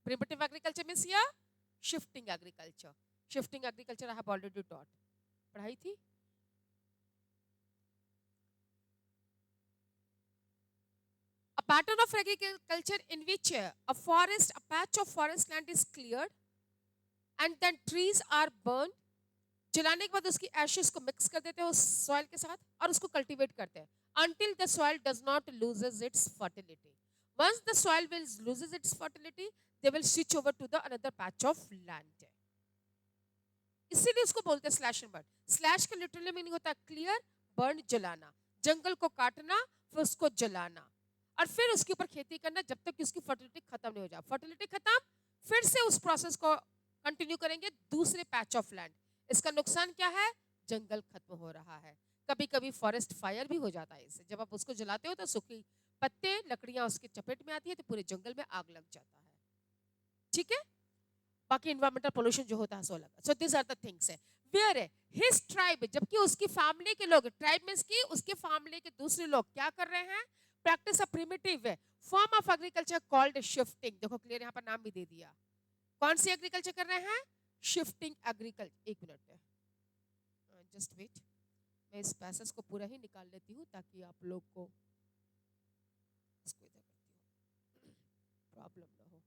Primitive agriculture means या shifting agriculture. Shifting agriculture I have already taught, पढ़ाई थी. A pattern of agriculture in which a patch of forest land is cleared and then trees are burned. जलाने के बाद उसकी ashes को mix कर देते हैं उस soil के साथ और उसको cultivate करते हैं until the soil does not loses its fertility. Once the soil loses its fertility, they will switch over to the another patch of land. इसीलिए उसको बोलते हैं slash and burn. Slash का literally meaning होता है clear, burn जलाना, जंगल को काटना फिर उसको जलाना और फिर उसके ऊपर खेती करना जब तक कि उसकी फर्टिलिटी खत्म नहीं हो जाए. फर्टिलिटी खत्म, फिर से उस प्रोसेस को कंटिन्यू करेंगे दूसरे पैच ऑफ लैंड. इसका नुकसान क्या है? जंगल खत्म हो रहा है. कभी कभी फॉरेस्ट फायर भी हो जाता है इससे. जब आप उसको जलाते हो तो सूखी पत्ते, लकड़ियां उसके चपेट में आती है तो पूरे जंगल में आग लग जाता है. ठीक है, बाकी एनवायरमेंटल पोल्यूशन जो होता है सो लगा. So this are the things है. वेयर हिज ट्राइब, जबकि उसकी फैमिली के लोग, ट्राइब मींस की उसके फैमिली के दूसरे लोग क्या कर रहे हैं? Practice a primitive form of agriculture called shifting. देखो क्लियर, यहाँ पर नाम भी दे दिया. कौन सी एग्रीकल्चर कर रहे हैं? Shifting agriculture. एक मिनट, जस्ट वेट, मैं इस पैसेज को पूरा ही निकाल लेती हूँ ताकि आप लोग को इसको इधर करती हूँ, प्रॉब्लम ना हो.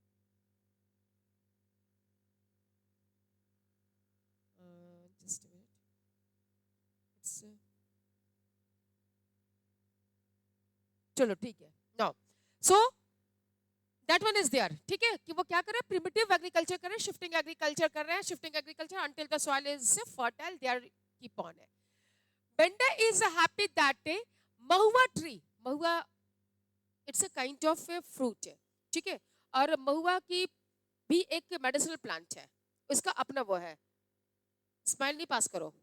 जस्ट वेट, इट्स चलो ठीक है. Now so that one is there. ठीक है, कि वो क्या कर रहे हैं? प्रिमिटिव एग्रीकल्चर कर रहे हैं, शिफ्टिंग एग्रीकल्चर कर रहे हैं. Shifting agriculture until the soil is fertile they are keep on है. Benda is happy that mahua tree, mahua it's a kind of a fruit है. ठीक है, और महुआ की भी एक मेडिसिनल प्लांट है, उसका अपना वो है. स्माइल नहीं पास करो,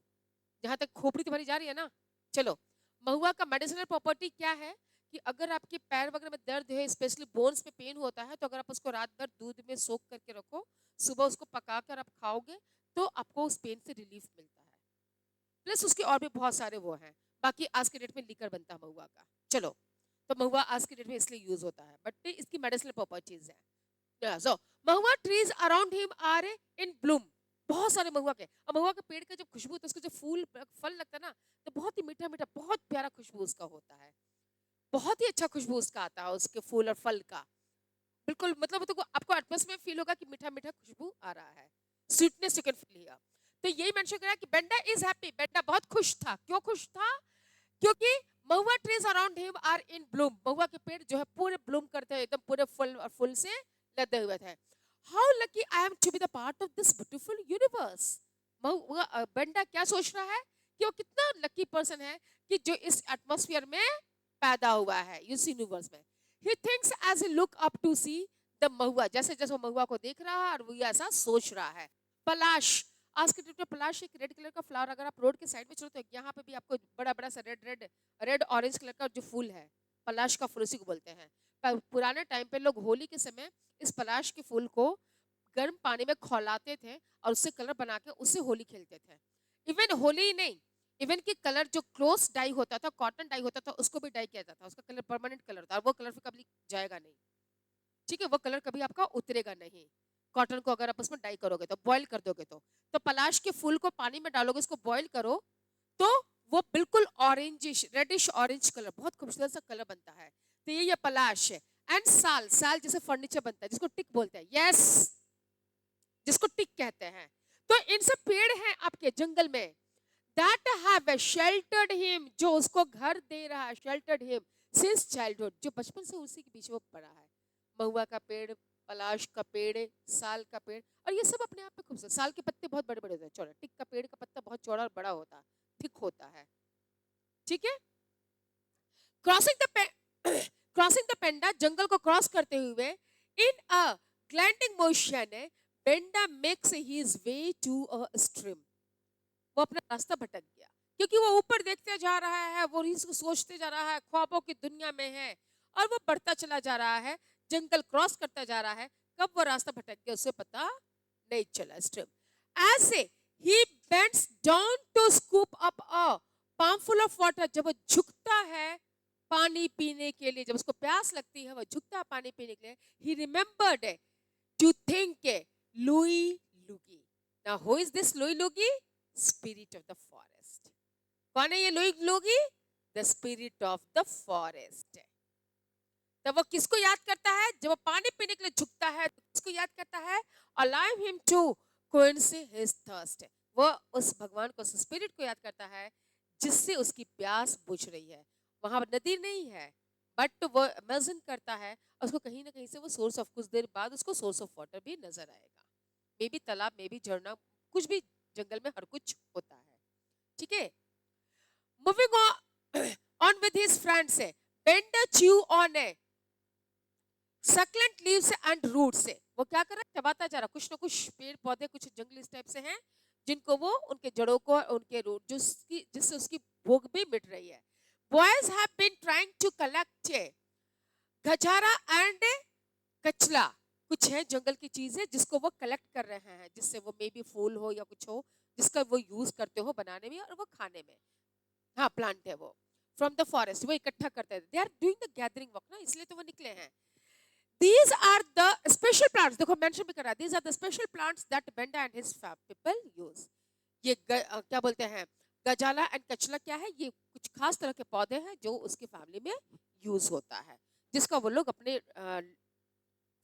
जहां तक खोपड़ी तुम्हारी जा रही है ना. चलो, महुआ का मेडिसिनल प्रॉपर्टी क्या है कि अगर आपके पैर वगैरह में दर्द है, स्पेशली बोन्स में पेन होता है, तो अगर आप उसको रात भर दूध में सोख करके रखो, सुबह उसको पका कर आप खाओगे तो आपको उस पेन से रिलीफ मिलता है. प्लस उसके और भी बहुत सारे वो हैं. बाकी आज के डेट में लीकर बनता है महुआ का. चलो, तो महुआ आज के डेट में इसलिए यूज होता है, बट इसकी मेडिसिनल प्रॉपर्टीज है. So mahua trees around him are in bloom. बहुत सारे महुआ के, और महुआ के पेड़ का जब खुशबू होता है, उसका जब फूल फल लगता है ना, तो बहुत ही मीठा मीठा, बहुत प्यारा खुशबू उसका होता है. बहुत ही अच्छा खुशबू उसका आता है, उसके फूल और फल का. बिल्कुल मतलब तो आपको एटमॉस्फेयर फील होगा कि मीठा मीठा खुशबू आ रहा है, sweetness you can feel here. तो यही मेंशन करा कि बेंडा इज हैप्पी, बेंडा बहुत खुश था। क्यों खुश था? क्योंकि mahua trees around him are in bloom, महुआ के पेड़ जो है पूरे ब्लूम करते हैं, एकदम पूरे फुल और फूल से लदे हुए थे। How lucky I am to be the part of this beautiful universe. Benda क्या सोच रहा है कि वो कितना लकी पर्सन है कि जो इस एटमॉस्फेयर में पैदा हुआ है, इस यूनिवर्स में। He thinks as he look up to see the mahua, जैसे जैसे वो महुआ को देख रहा है और वो ऐसा सोच रहा है। पलाश, आज के डेट में पलाश एक रेड कलर का फ्लावर, अगर आप रोड के साइड में चलो तो यहाँ पे भी आपको बड़ा बड़ा सा red red red orange colour का जो फूल है, पलाश का फूल उसी को बोलते हैं। पुराने टाइम पे लोग होली के समय इस पलाश के फूल को गर्म पानी में खौलाते थे और उससे कलर बना के उससे होली खेलते थे। इवन होली ही नहीं, इवन की कलर जो क्लोथ डाई होता था, कॉटन डाई होता था, उसको भी डाई किया जाता था। उसका कलर परमानेंट कलर था और वो कलर फिर कभी जाएगा नहीं, ठीक है, वो कलर कभी आपका उतरेगा नहीं। कॉटन को अगर आप उसमें डाई करोगे तो बॉईल कर दोगे तो पलाश के फूल को पानी में डालोगे, इसको बॉईल करो तो वो बिल्कुल ऑरेंजिश रेडिश ऑरेंज कलर, बहुत खूबसूरत सा कलर बनता है। तो ये पलाश है। एंड साल, साल जैसे फर्नीचर बनता है जिसको टिक बोलते हैं, यस, जिसको टिक कहते हैं। तो इन सब पेड़ हैं आपके जंगल में, दैट हैव शेल्टर्ड हिम, जो उसको घर दे रहा है, शेल्टर्ड हिम सिंस चाइल्डहुड, जो बचपन से उसी के बीच में पड़ा है। महुआ का पेड़, पलाश का पेड़, साल का पेड़, और ये सब अपने आप में खूबसूरत। साल के पत्ते बहुत बड़े बड़े होते हैं, चौड़े। टिक का पेड़ का पत्ता बहुत चौड़ा और बड़ा होता है, थिक होता है, ठीक है। Crossing the crossing the Benda, जंगल को क्रॉस करते हुए, in a gliding motion, Benda makes his way to a stream. वो अपना रास्ता भटक गया क्योंकि वो ऊपर देखते जा रहा है, वो इसको सोचते जा रहा है, ख्वाबों की दुनिया में है और वो बढ़ता चला जा रहा है, जंगल क्रॉस करता जा रहा है। कब वो रास्ता भटक गया उसे पता नहीं चला। स्ट्रीम ऐसे ही bends down to scoop up a palmful of water, जब वो झुकता है पानी पीने के लिए, जब उसको प्यास लगती है वो झुकता है पानी पीने के लिए, he remembered to think Lui Lugi. Now who is this Lui Lugi? Spirit of the forest. कौन है ये Lui Lugi? The spirit of the forest. तब वो किसको याद करता है? जब वो पानी पीने के लिए झुकता है तो किसको याद करता है? Allow him to quench his thirst. वो उस भगवान को, उस स्पिरिट को याद करता है जिससे उसकी प्यास बुझ रही है। वहां नदी नहीं है बट वो इमेजिन करता है और उसको कहीं ना कहीं से वो सोर्स ऑफ, कुछ देर बाद उसको सोर्स ऑफ वाटर भी नजर आएगा। मे बी तालाब, मे बी झरना, कुछ भी, जंगल में हर कुछ होता है, ठीक है। Moving on with his friends, Benda chew on succulent leaves and root से, वो क्या कर रहा है? चबाता जा रहा, कुछ ना कुछ पेड़ पौधे, कुछ जंगली इस टाइप से हैं जिनको वो, उनके जड़ों को, उनके रूट जिससे उसकी भूख भी मिट रही है। Boys have been trying to collect gajara and kachla, कुछ है जंगल की चीजें जिसको वो कलेक्ट कर रहे हैं, जिससे वो मे बी फूल हो या कुछ हो जिसका वो यूज करते हो बनाने में और वो खाने में। हाँ, प्लांट है वो, फ्रॉम द फॉरेस्ट, वो इकट्ठा करते हैं। They are doing the gathering work ना, इसलिए तो वो निकले हैं। These are the special plants, देखो मेंशन भी कर रहा है, these are the special plants that Benda and his people use। ये क्या बोलते हैं, गजाला एंड कचला क्या है? ये कुछ खास तरह के पौधे हैं जो उसकी फैमिली में यूज होता है, जिसका वो लोग अपने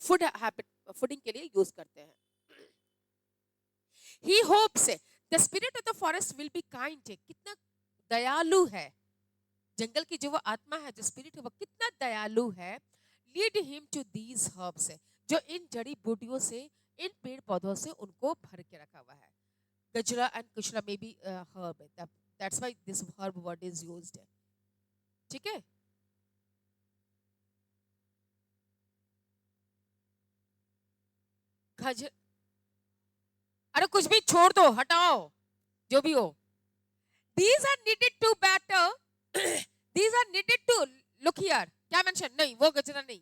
फूड हैबिट, फूडिंग के लिए यूज करते हैं। He hopes the spirit of the forest will be kind, कितना दयालु है जंगल की जो वो आत्मा है, जो स्पिरिट है, वो कितना दयालु है। Lead him to these herbs, जो इन जड़ी बूटियों से, इन पेड़ पौधों से उनको भर के रखा हुआ है। गजरा एंड कुशला में भी हर्ब है, that's why this herb word is used, ठीक है। खज अरे कुछ भी छोड़ दो, हटाओ, जो भी हो। These are needed to better these are needed to look here, क्या मेंशन? नहीं, वो गजरा नहीं,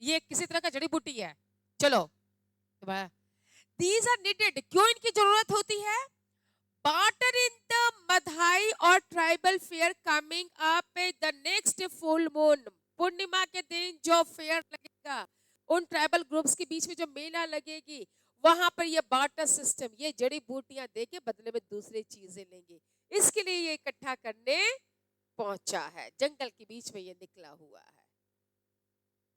ये किसी तरह का जड़ी बूटी है। चलो, these are needed, क्यों इनकी जरूरत होती है? Barter in the Madhai or tribal fair coming up the next full moon, पूर्णिमा के दिन जो फेयर लगेगा, उन ट्राइबल ग्रुप्स के बीच में जो मेला लगेगी, वहां पर ये बार्टर सिस्टम, ये जड़ी बूटियां देके बदले में दूसरी चीजें लेंगे, इसके लिए ये इकट्ठा करने पहुंचा है। जंगल के बीच में ये निकला हुआ है।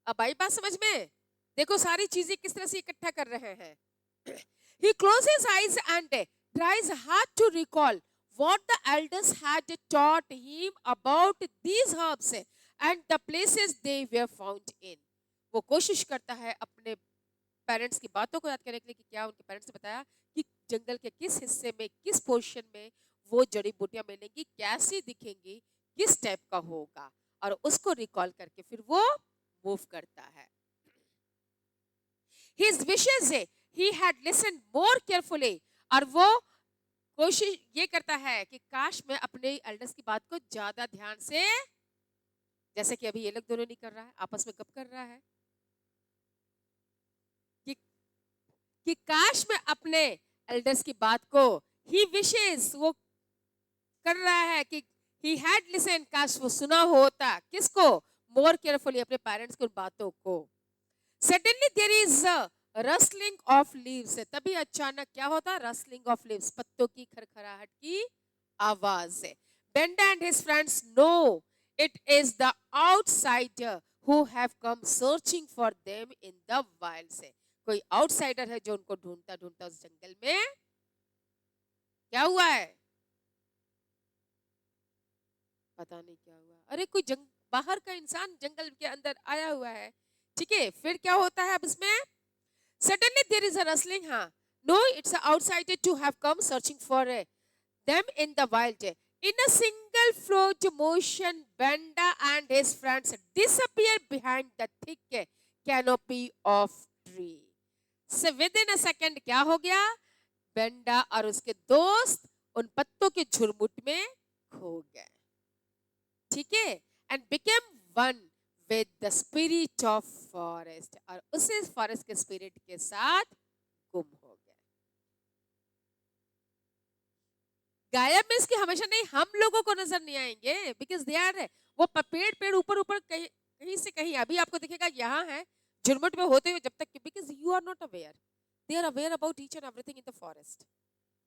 अब आई बात समझ में? देखो सारी चीजें किस तरह से इकट्ठा कर रहे हैं. He closes his eyes and tries hard to recall what the elders had taught him about these herbs and the places they were found in. वो कोशिश करता है अपने पेरेंट्स की बातों को याद करने के लिए कि क्या उनके पेरेंट्स ने बताया कि जंगल के किस हिस्से में, किस पोर्शन में वो जड़ी बूटियां मिलेंगी, कैसी दिखेंगी, किस टाइप का होगा, और उसको रिकॉल करके फिर वो मूव करता है. His wishes है he had listened more carefully, और वो कोशिश ये करता है कि काश मैं अपने एल्डर्स की बात को ज्यादा ध्यान से, जैसे कि अभी ये लोग दोनों नहीं कर रहा है, आपस में कब कर रहा है कि काश मैं अपने एल्डर्स की बात को, ही विशेस वो कर रहा है कि ही हैड लिसन, काश वो सुना होता, किसको, मोर केयरफुली अपने पेरेंट्स की बातों को. Suddenly there is rustling of leaves, तभी अचानक क्या होता, रसलिंग ऑफ लीव्स, पत्तों की खरखराहट की आवाज है. Benda and his friends know it is the outsider who have come searching for them in the wild से. कोई आउटसाइडर है जो उनको ढूंढता ढूंढता उस जंगल में क्या हुआ है, पता नहीं क्या हुआ. अरे कोई बाहर का इंसान जंगल के अंदर आया हुआ है. ठीक है, फिर क्या होता है अब इसमें, suddenly there is a rustling, हाँ, no it's an outsider to have come searching for them in the wild. In a single float motion, Benda and his friends disappear behind the thick canopy of tree. So within a second क्या हो गया, Benda और उसके दोस्त उन पत्तों के झुरमुट में खो गए. ठीक है, and became one with the spirit of forest, और उसी फॉरेस्ट के स्पिरिट के साथ गुम हो गए. गायब मीन्स कि हमेशा नहीं, हम लोगों को नजर नहीं आएंगे, बिकॉज दे आर, वो पेड़ पेड़ ऊपर ऊपर कहीं कहीं से कहीं, अभी आपको दिखेगा यहाँ है झुरमुट में होते हुए, जब तक, because you are not aware, they are aware about each and everything in the forest.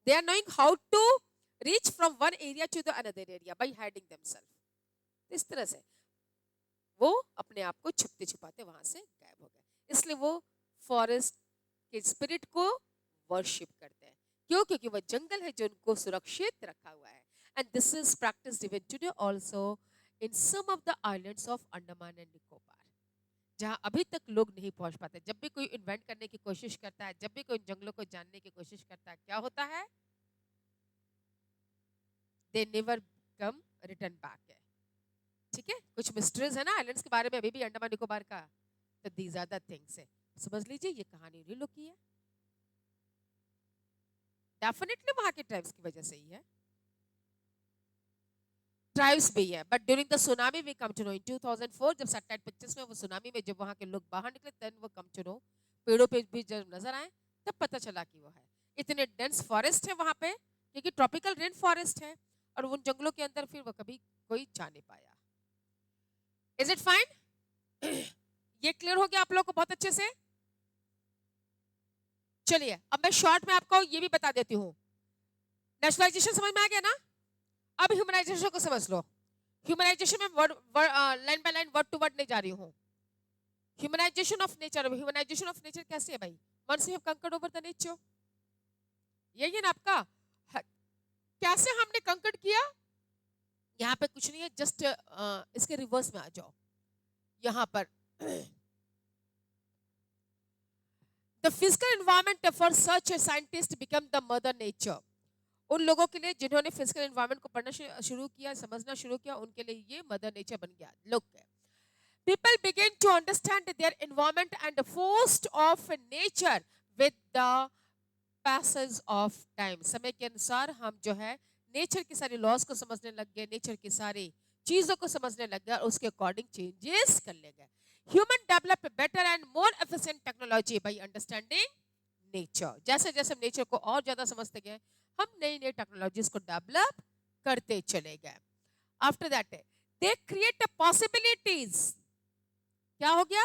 They are knowing how to reach from one area to the another area by hiding themself. इस तरह से वो अपने आप को छुपते छुपाते वहां से गायब हो गए. इसलिए वो फॉरेस्ट के स्पिरिट को वर्शिप करते हैं. क्यों? क्योंकि वह जंगल है जो उनको सुरक्षित रखा हुआ है. And this is practised even today also in some of the islands of Andaman and Nicobar, जहां अभी तक लोग नहीं पहुंच पाते. जब भी कोई इन्वेंट करने की कोशिश करता है, जब भी कोई जंगलों को जानने की कोशिश करता है, क्या होता है, they never come return back. ठीक है, कुछ मिस्ट्रीज है ना आइलैंड्स के बारे में अभी भी अंडमान निकोबार का, तो दीज आर द थिंग्स है. समझ लीजिए ये कहानी उन्हीं लोग की है, डेफिनेटली वहां के ट्राइब्स की वजह से ही है, ट्राइब्स भी है. But during the tsunami we come to know in 2004, जब सैटेलाइट पिक्चर्स में वो सुनामी में जब वहां के लोग बाहर निकले, देन वो कम टू नो, पेड़ों पे भी जब नजर आए तब पता चला कि वो है. इतने डेंस फॉरेस्ट है वहां पे, क्योंकि ट्रॉपिकल रेन फॉरेस्ट है, और उन जंगलों के अंदर फिर वो कभी कोई जा नहीं पाया. Is it fine? ये क्लियर हो गया आप लोग को बहुत अच्छे से? चलिए अब मैं शॉर्ट में आपको ये भी बता देती हूँ. नेशनलाइजेशन समझ में आ गया ना? अब ह्यूमनाइजेशन को समझ लो. ह्यूमनाइजेशन में line by line word to word नहीं जा रही हूँ. Humanisation of nature, humanisation of nature कैसे है भाई? Once you have conquered over the nature, यही है ना आपका. कैसे हमने कंकर्ड किया? यहाँ पे कुछ नहीं है, जस्ट इसके रिवर्स में आ जाओ. यहाँ पर the physical environment for such a scientist become the mother nature. उन लोगों के लिए जिन्होंने फिजिकल एनवायरनमेंट को पढ़ना शुरू किया, समझना शुरू किया, उनके लिए ये मदर नेचर बन गया. लोग people begin to understand their environment and the force of nature with the passage of time. समय के अनुसार हम जो है नेचर की सारी लॉज को समझने लग गए, नेचर की सारी चीजों को समझने लग गए, और उसके अकॉर्डिंग चेंजेस कर ले गए. Human develop better and more efficient technology by understanding nature. जैसे जैसे नेचर को और ज्यादा समझते गए, हम नई नई टेक्नोलॉजीज को डेवलप करते चले गए. After that they create possibilities. क्या हो गया?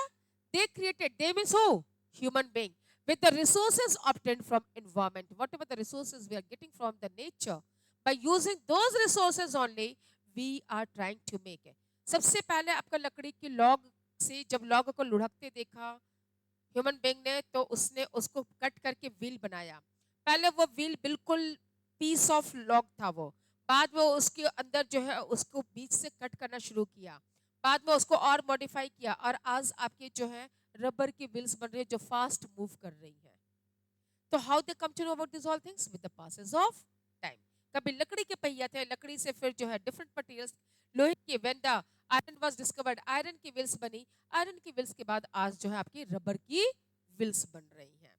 They created, they means who? Human being, with the resources obtained from environment, whatever the resources we are getting from the nature, by using those resources only we are trying to make it. सबसे पहले आपका लकड़ी की log से जब log को लुढ़कते देखा ह्यूमन बीइंग ने, तो उसने उसको कट करके व्हील बनाया। पहले वो व्हील बिल्कुल पीस ऑफ लॉग था वो, बाद में उसके अंदर जो है उसको बीच से कट करना शुरू किया, बाद में उसको और मॉडिफाई किया, और आज आपके जो है रबर की व्हील्स बन रही है जो फास्ट मूव कर रही है। तो how they come to know about this all things? With the passes of time. कभी लकड़ी के पहिया थे, लकड़ी से फिर जो है डिफरेंट मटेरियल्स, लोहे की, when the iron was discovered, iron की व्हील्स बनी, आयरन की व्हील्स के बाद आज जो है आपकी रबर की व्हील्स बन रही हैं।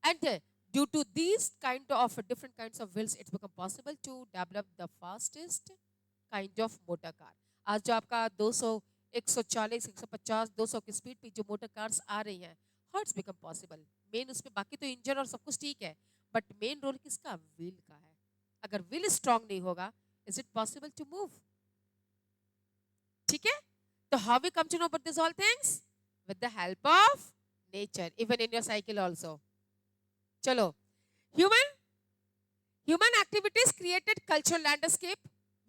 And due to these kind of different kinds of wheels, it's become possible to develop the fastest kind of motor car. आज जो आपका 200, 140, 150, 200 की स्पीड पे जो मोटर कार्स आ रही हैं, how it's become possible? Main उसमें बाकी तो इंजन और सब कुछ ठीक है, बट मेन रोल किसका? व्हील का है। अगर व्हील स्ट्रांग नहीं होगा, is it possible to move? ठीक है, तो how we come to know about this all things? With the help of nature, even in your cycle also. चलो, human human activities created cultural landscape.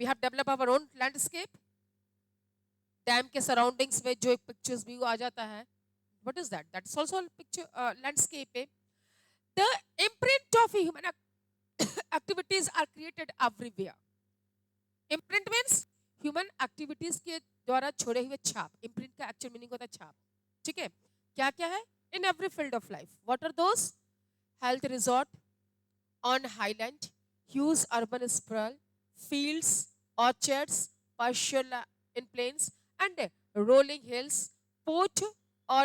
We have develop our own landscape. Dam के surroundings में जो एक picturesque view आ जाता है, what is that? That's also picture landscape है। The imprint of human activities are created everywhere. Imprint means human activities के द्वारा छोड़े हुए छाप। इम्प्रिंट का एक्चुअल मीनिंग होता है छाप। ठीक है, क्या क्या है? In every field of life. What are those? Health resort on highland, huge urban sprawl, fields, orchards, partial in plains, and rolling hills, port or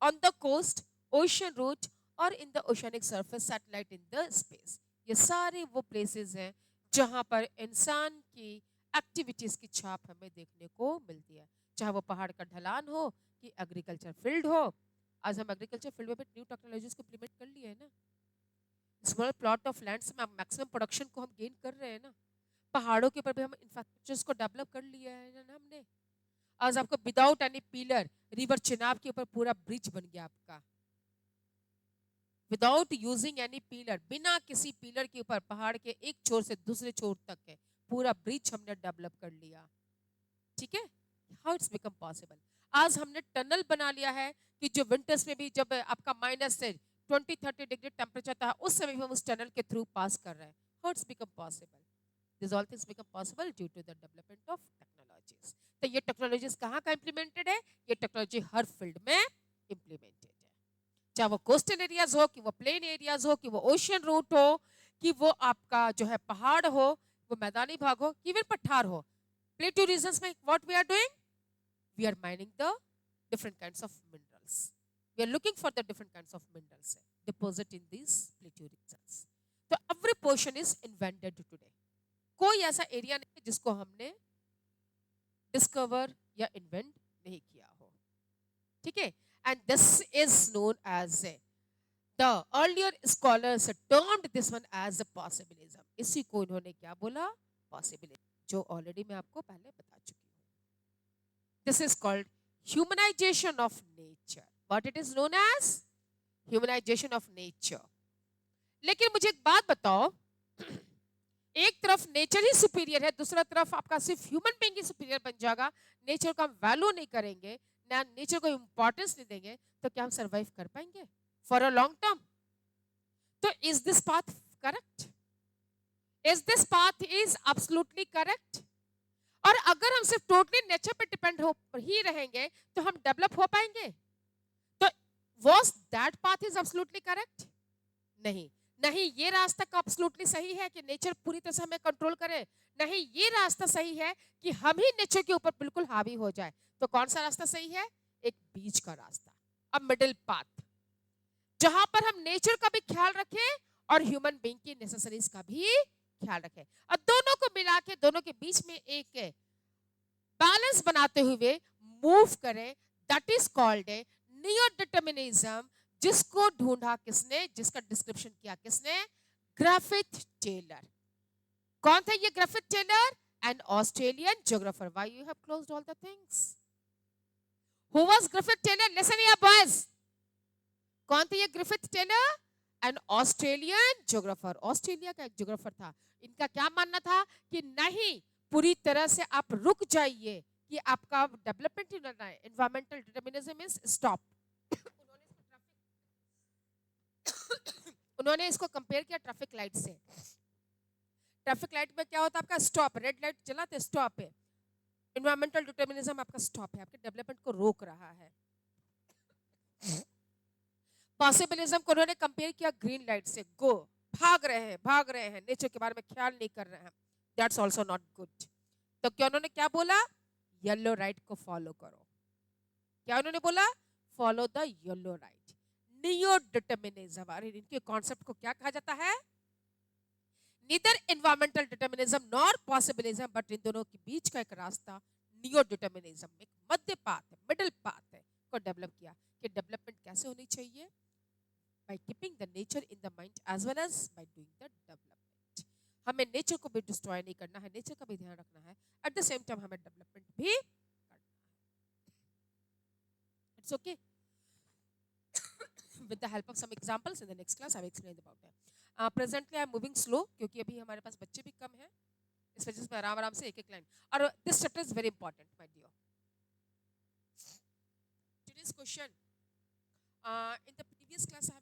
on the coast, ocean route or in the oceanic surface, satellite in the space. ये सारे वो places हैं जहाँ पर इंसान की activities की छाप हमें देखने को मिलती है, चाहे वो पहाड़ का ढलान हो कि एग्रीकल्चर फील्ड हो। आज हम एग्रीकल्चर फील्ड में भी न्यू टेक्नोलॉजीज को इम्प्लीमेंट कर लिए है ना। स्मॉल प्लॉट ऑफ लैंड से मैक्सिमम प्रोडक्शन को हम गेन कर रहे हैं ना। पहाड़ों के ऊपर भी हम इंफ्रास्ट्रक्चर्स को डेवलप कर लिया है ना हमने। आज आपको without any pillar river Chenab के ऊपर पूरा ब्रिज बन गया आपका, विदाउट यूजिंग एनी पिलर, बिना किसी पिलर के ऊपर पहाड़ के एक छोर से दूसरे छोर तक है पूरा ब्रिज हमने डेवलप कर लिया। ठीक है, हाउ इट्स बिकम पॉसिबल? आज हमने टनल बना लिया है कि जो विंटर्स में भी जब आपका माइनस से 20-30 डिग्री टेम्परेचर था, उस समय भी हम उस टनल के थ्रू पास कर रहे हैं। How it's become possible? This all things become possible due to the development of technologies. तो ये टेक्नोलॉजीज कहाँ का इंप्लीमेंटेड है? ये टेक्नोलॉजी हर फील्ड में इंप्लीमेंटेड है, चाहे वो कोस्टल एरियाज हो, कि वो प्लेन एरियाज हो, कि वो ओशियन रूट हो, कि वो आपका जो है पहाड़ हो, वो मैदानी भाग हो, इवन पठार हो। प्लेटू रीजन्स में what we are doing? We are mining the different kinds of minerals. We are looking for the different kinds of minerals deposit in these plateau regions. So every portion is invented today. कोई ऐसा area नहीं है जिसको हमने discover या invent नहीं किया हो। ठीक है, and this is known as the earlier scholars termed this one as a possibilism. इसी को इन्होंने क्या बोला? पॉसिबिलिज्म, जो ऑलरेडी मैं आपको पहले बता चुकी हूँ। This is called humanization of nature. What it is known as? Humanization of nature. लेकिन मुझे एक बात बताओ, एक तरफ नेचर ही सुपीरियर है, दूसरा तरफ आपका सिर्फ ह्यूमन बीइंग ही सुपीरियर बन जाएगा, नेचर का हम वैल्यू नहीं करेंगे ना, नेचर को इंपॉर्टेंस नहीं देंगे, तो क्या हम सरवाइव कर पाएंगे फॉर अ लॉन्ग टर्म? तो is this path correct? Is this path is absolutely correct? और अगर हम सिर्फ टोटली नेचर पे डिपेंड हो ही रहेंगे तो हम डेवलप हो पाएंगे? तो was that path is absolutely correct? नहीं। नहीं ये रास्ता का एब्सोल्युटली सही है कि नेचर पूरी तरह से हमें कंट्रोल करे, नहीं ये रास्ता सही है कि हम ही नेचर के ऊपर बिल्कुल हावी हो जाए। तो कौन सा रास्ता सही है? एक बीच का रास्ता, अ मिडिल पाथ, जहां पर हम नेचर का भी ख्याल रखें और ह्यूमन बीइंग की नेसेसरीज का भी ख्याल रखें, और दोनों को मिला के दोनों के बीच में एक बैलेंस बनाते हुए मूव करें। That is called a neo determinism, जिसको ढूंढा किसने, जिसका डिस्क्रिप्शन किया किसने? Griffith Taylor. कौन था ये Griffith Taylor? An Australian geographer. Why you have closed all the things? Who was Griffith Taylor? Listen here boys. कौन थे ये Griffith Taylor? An Australian geographer. Australia का एक ज्योग्राफर था। इनका क्या मानना था कि नहीं, पूरी तरह से आप रुक जाइए कि आपका डेवलपमेंट ही ना है, एनवायरमेंटल डिटर्मिनिज्म इज स्टॉप। उन्होंने इसको कंपेयर किया ट्रैफिक लाइट से। ट्रैफिक लाइट में क्या होता है, आपका स्टॉप, रेड लाइट जलाते स्टॉप है। इन्वायरमेंटल डिटर्मिनिज्म आपका स्टॉप है, आपके डेवलपमेंट को रोक रहा है। पॉसिबिलिज्म को उन्होंने कंपेयर किया ग्रीन लाइट से, गो, भाग रहे हैं, नेचर के बारे में ख्याल नहीं कर रहे हैं, दैट्स आल्सो नॉट गुड। तो क्या उन्होंने क्या बोला, येलो लाइट को फॉलो करो। क्या उन्होंने बोला, follow the yellow light. Neo determinism, अरे इनके कॉन्सेप्ट को क्या कहा जाता है, neither environmental determinism nor possibilism, but in दोनों के बीच का एक रास्ता नियो डिटर्मिनिज्म, एक मध्य पाथ है, मिडिल पाथ है, को डेवलप किया कि डेवलपमेंट कैसे होनी चाहिए, by keeping the nature in the mind as well as by doing the development। हमें नेचर को भी डिस्ट्रॉय नहीं करना है, नेचर का भी ध्यान रखना है, एट द सेम टाइम हमें डेवलपमेंट भी करना है। It's okay. with the help of some examples in the next class I will explain about that। presently I am moving slow क्योंकि अभी हमारे पास बच्चे भी कम हैं, इस वजह से मैं आराम आराम से एक एक लाइन, और this chapter is very important my dear. today's question, in the previous class I have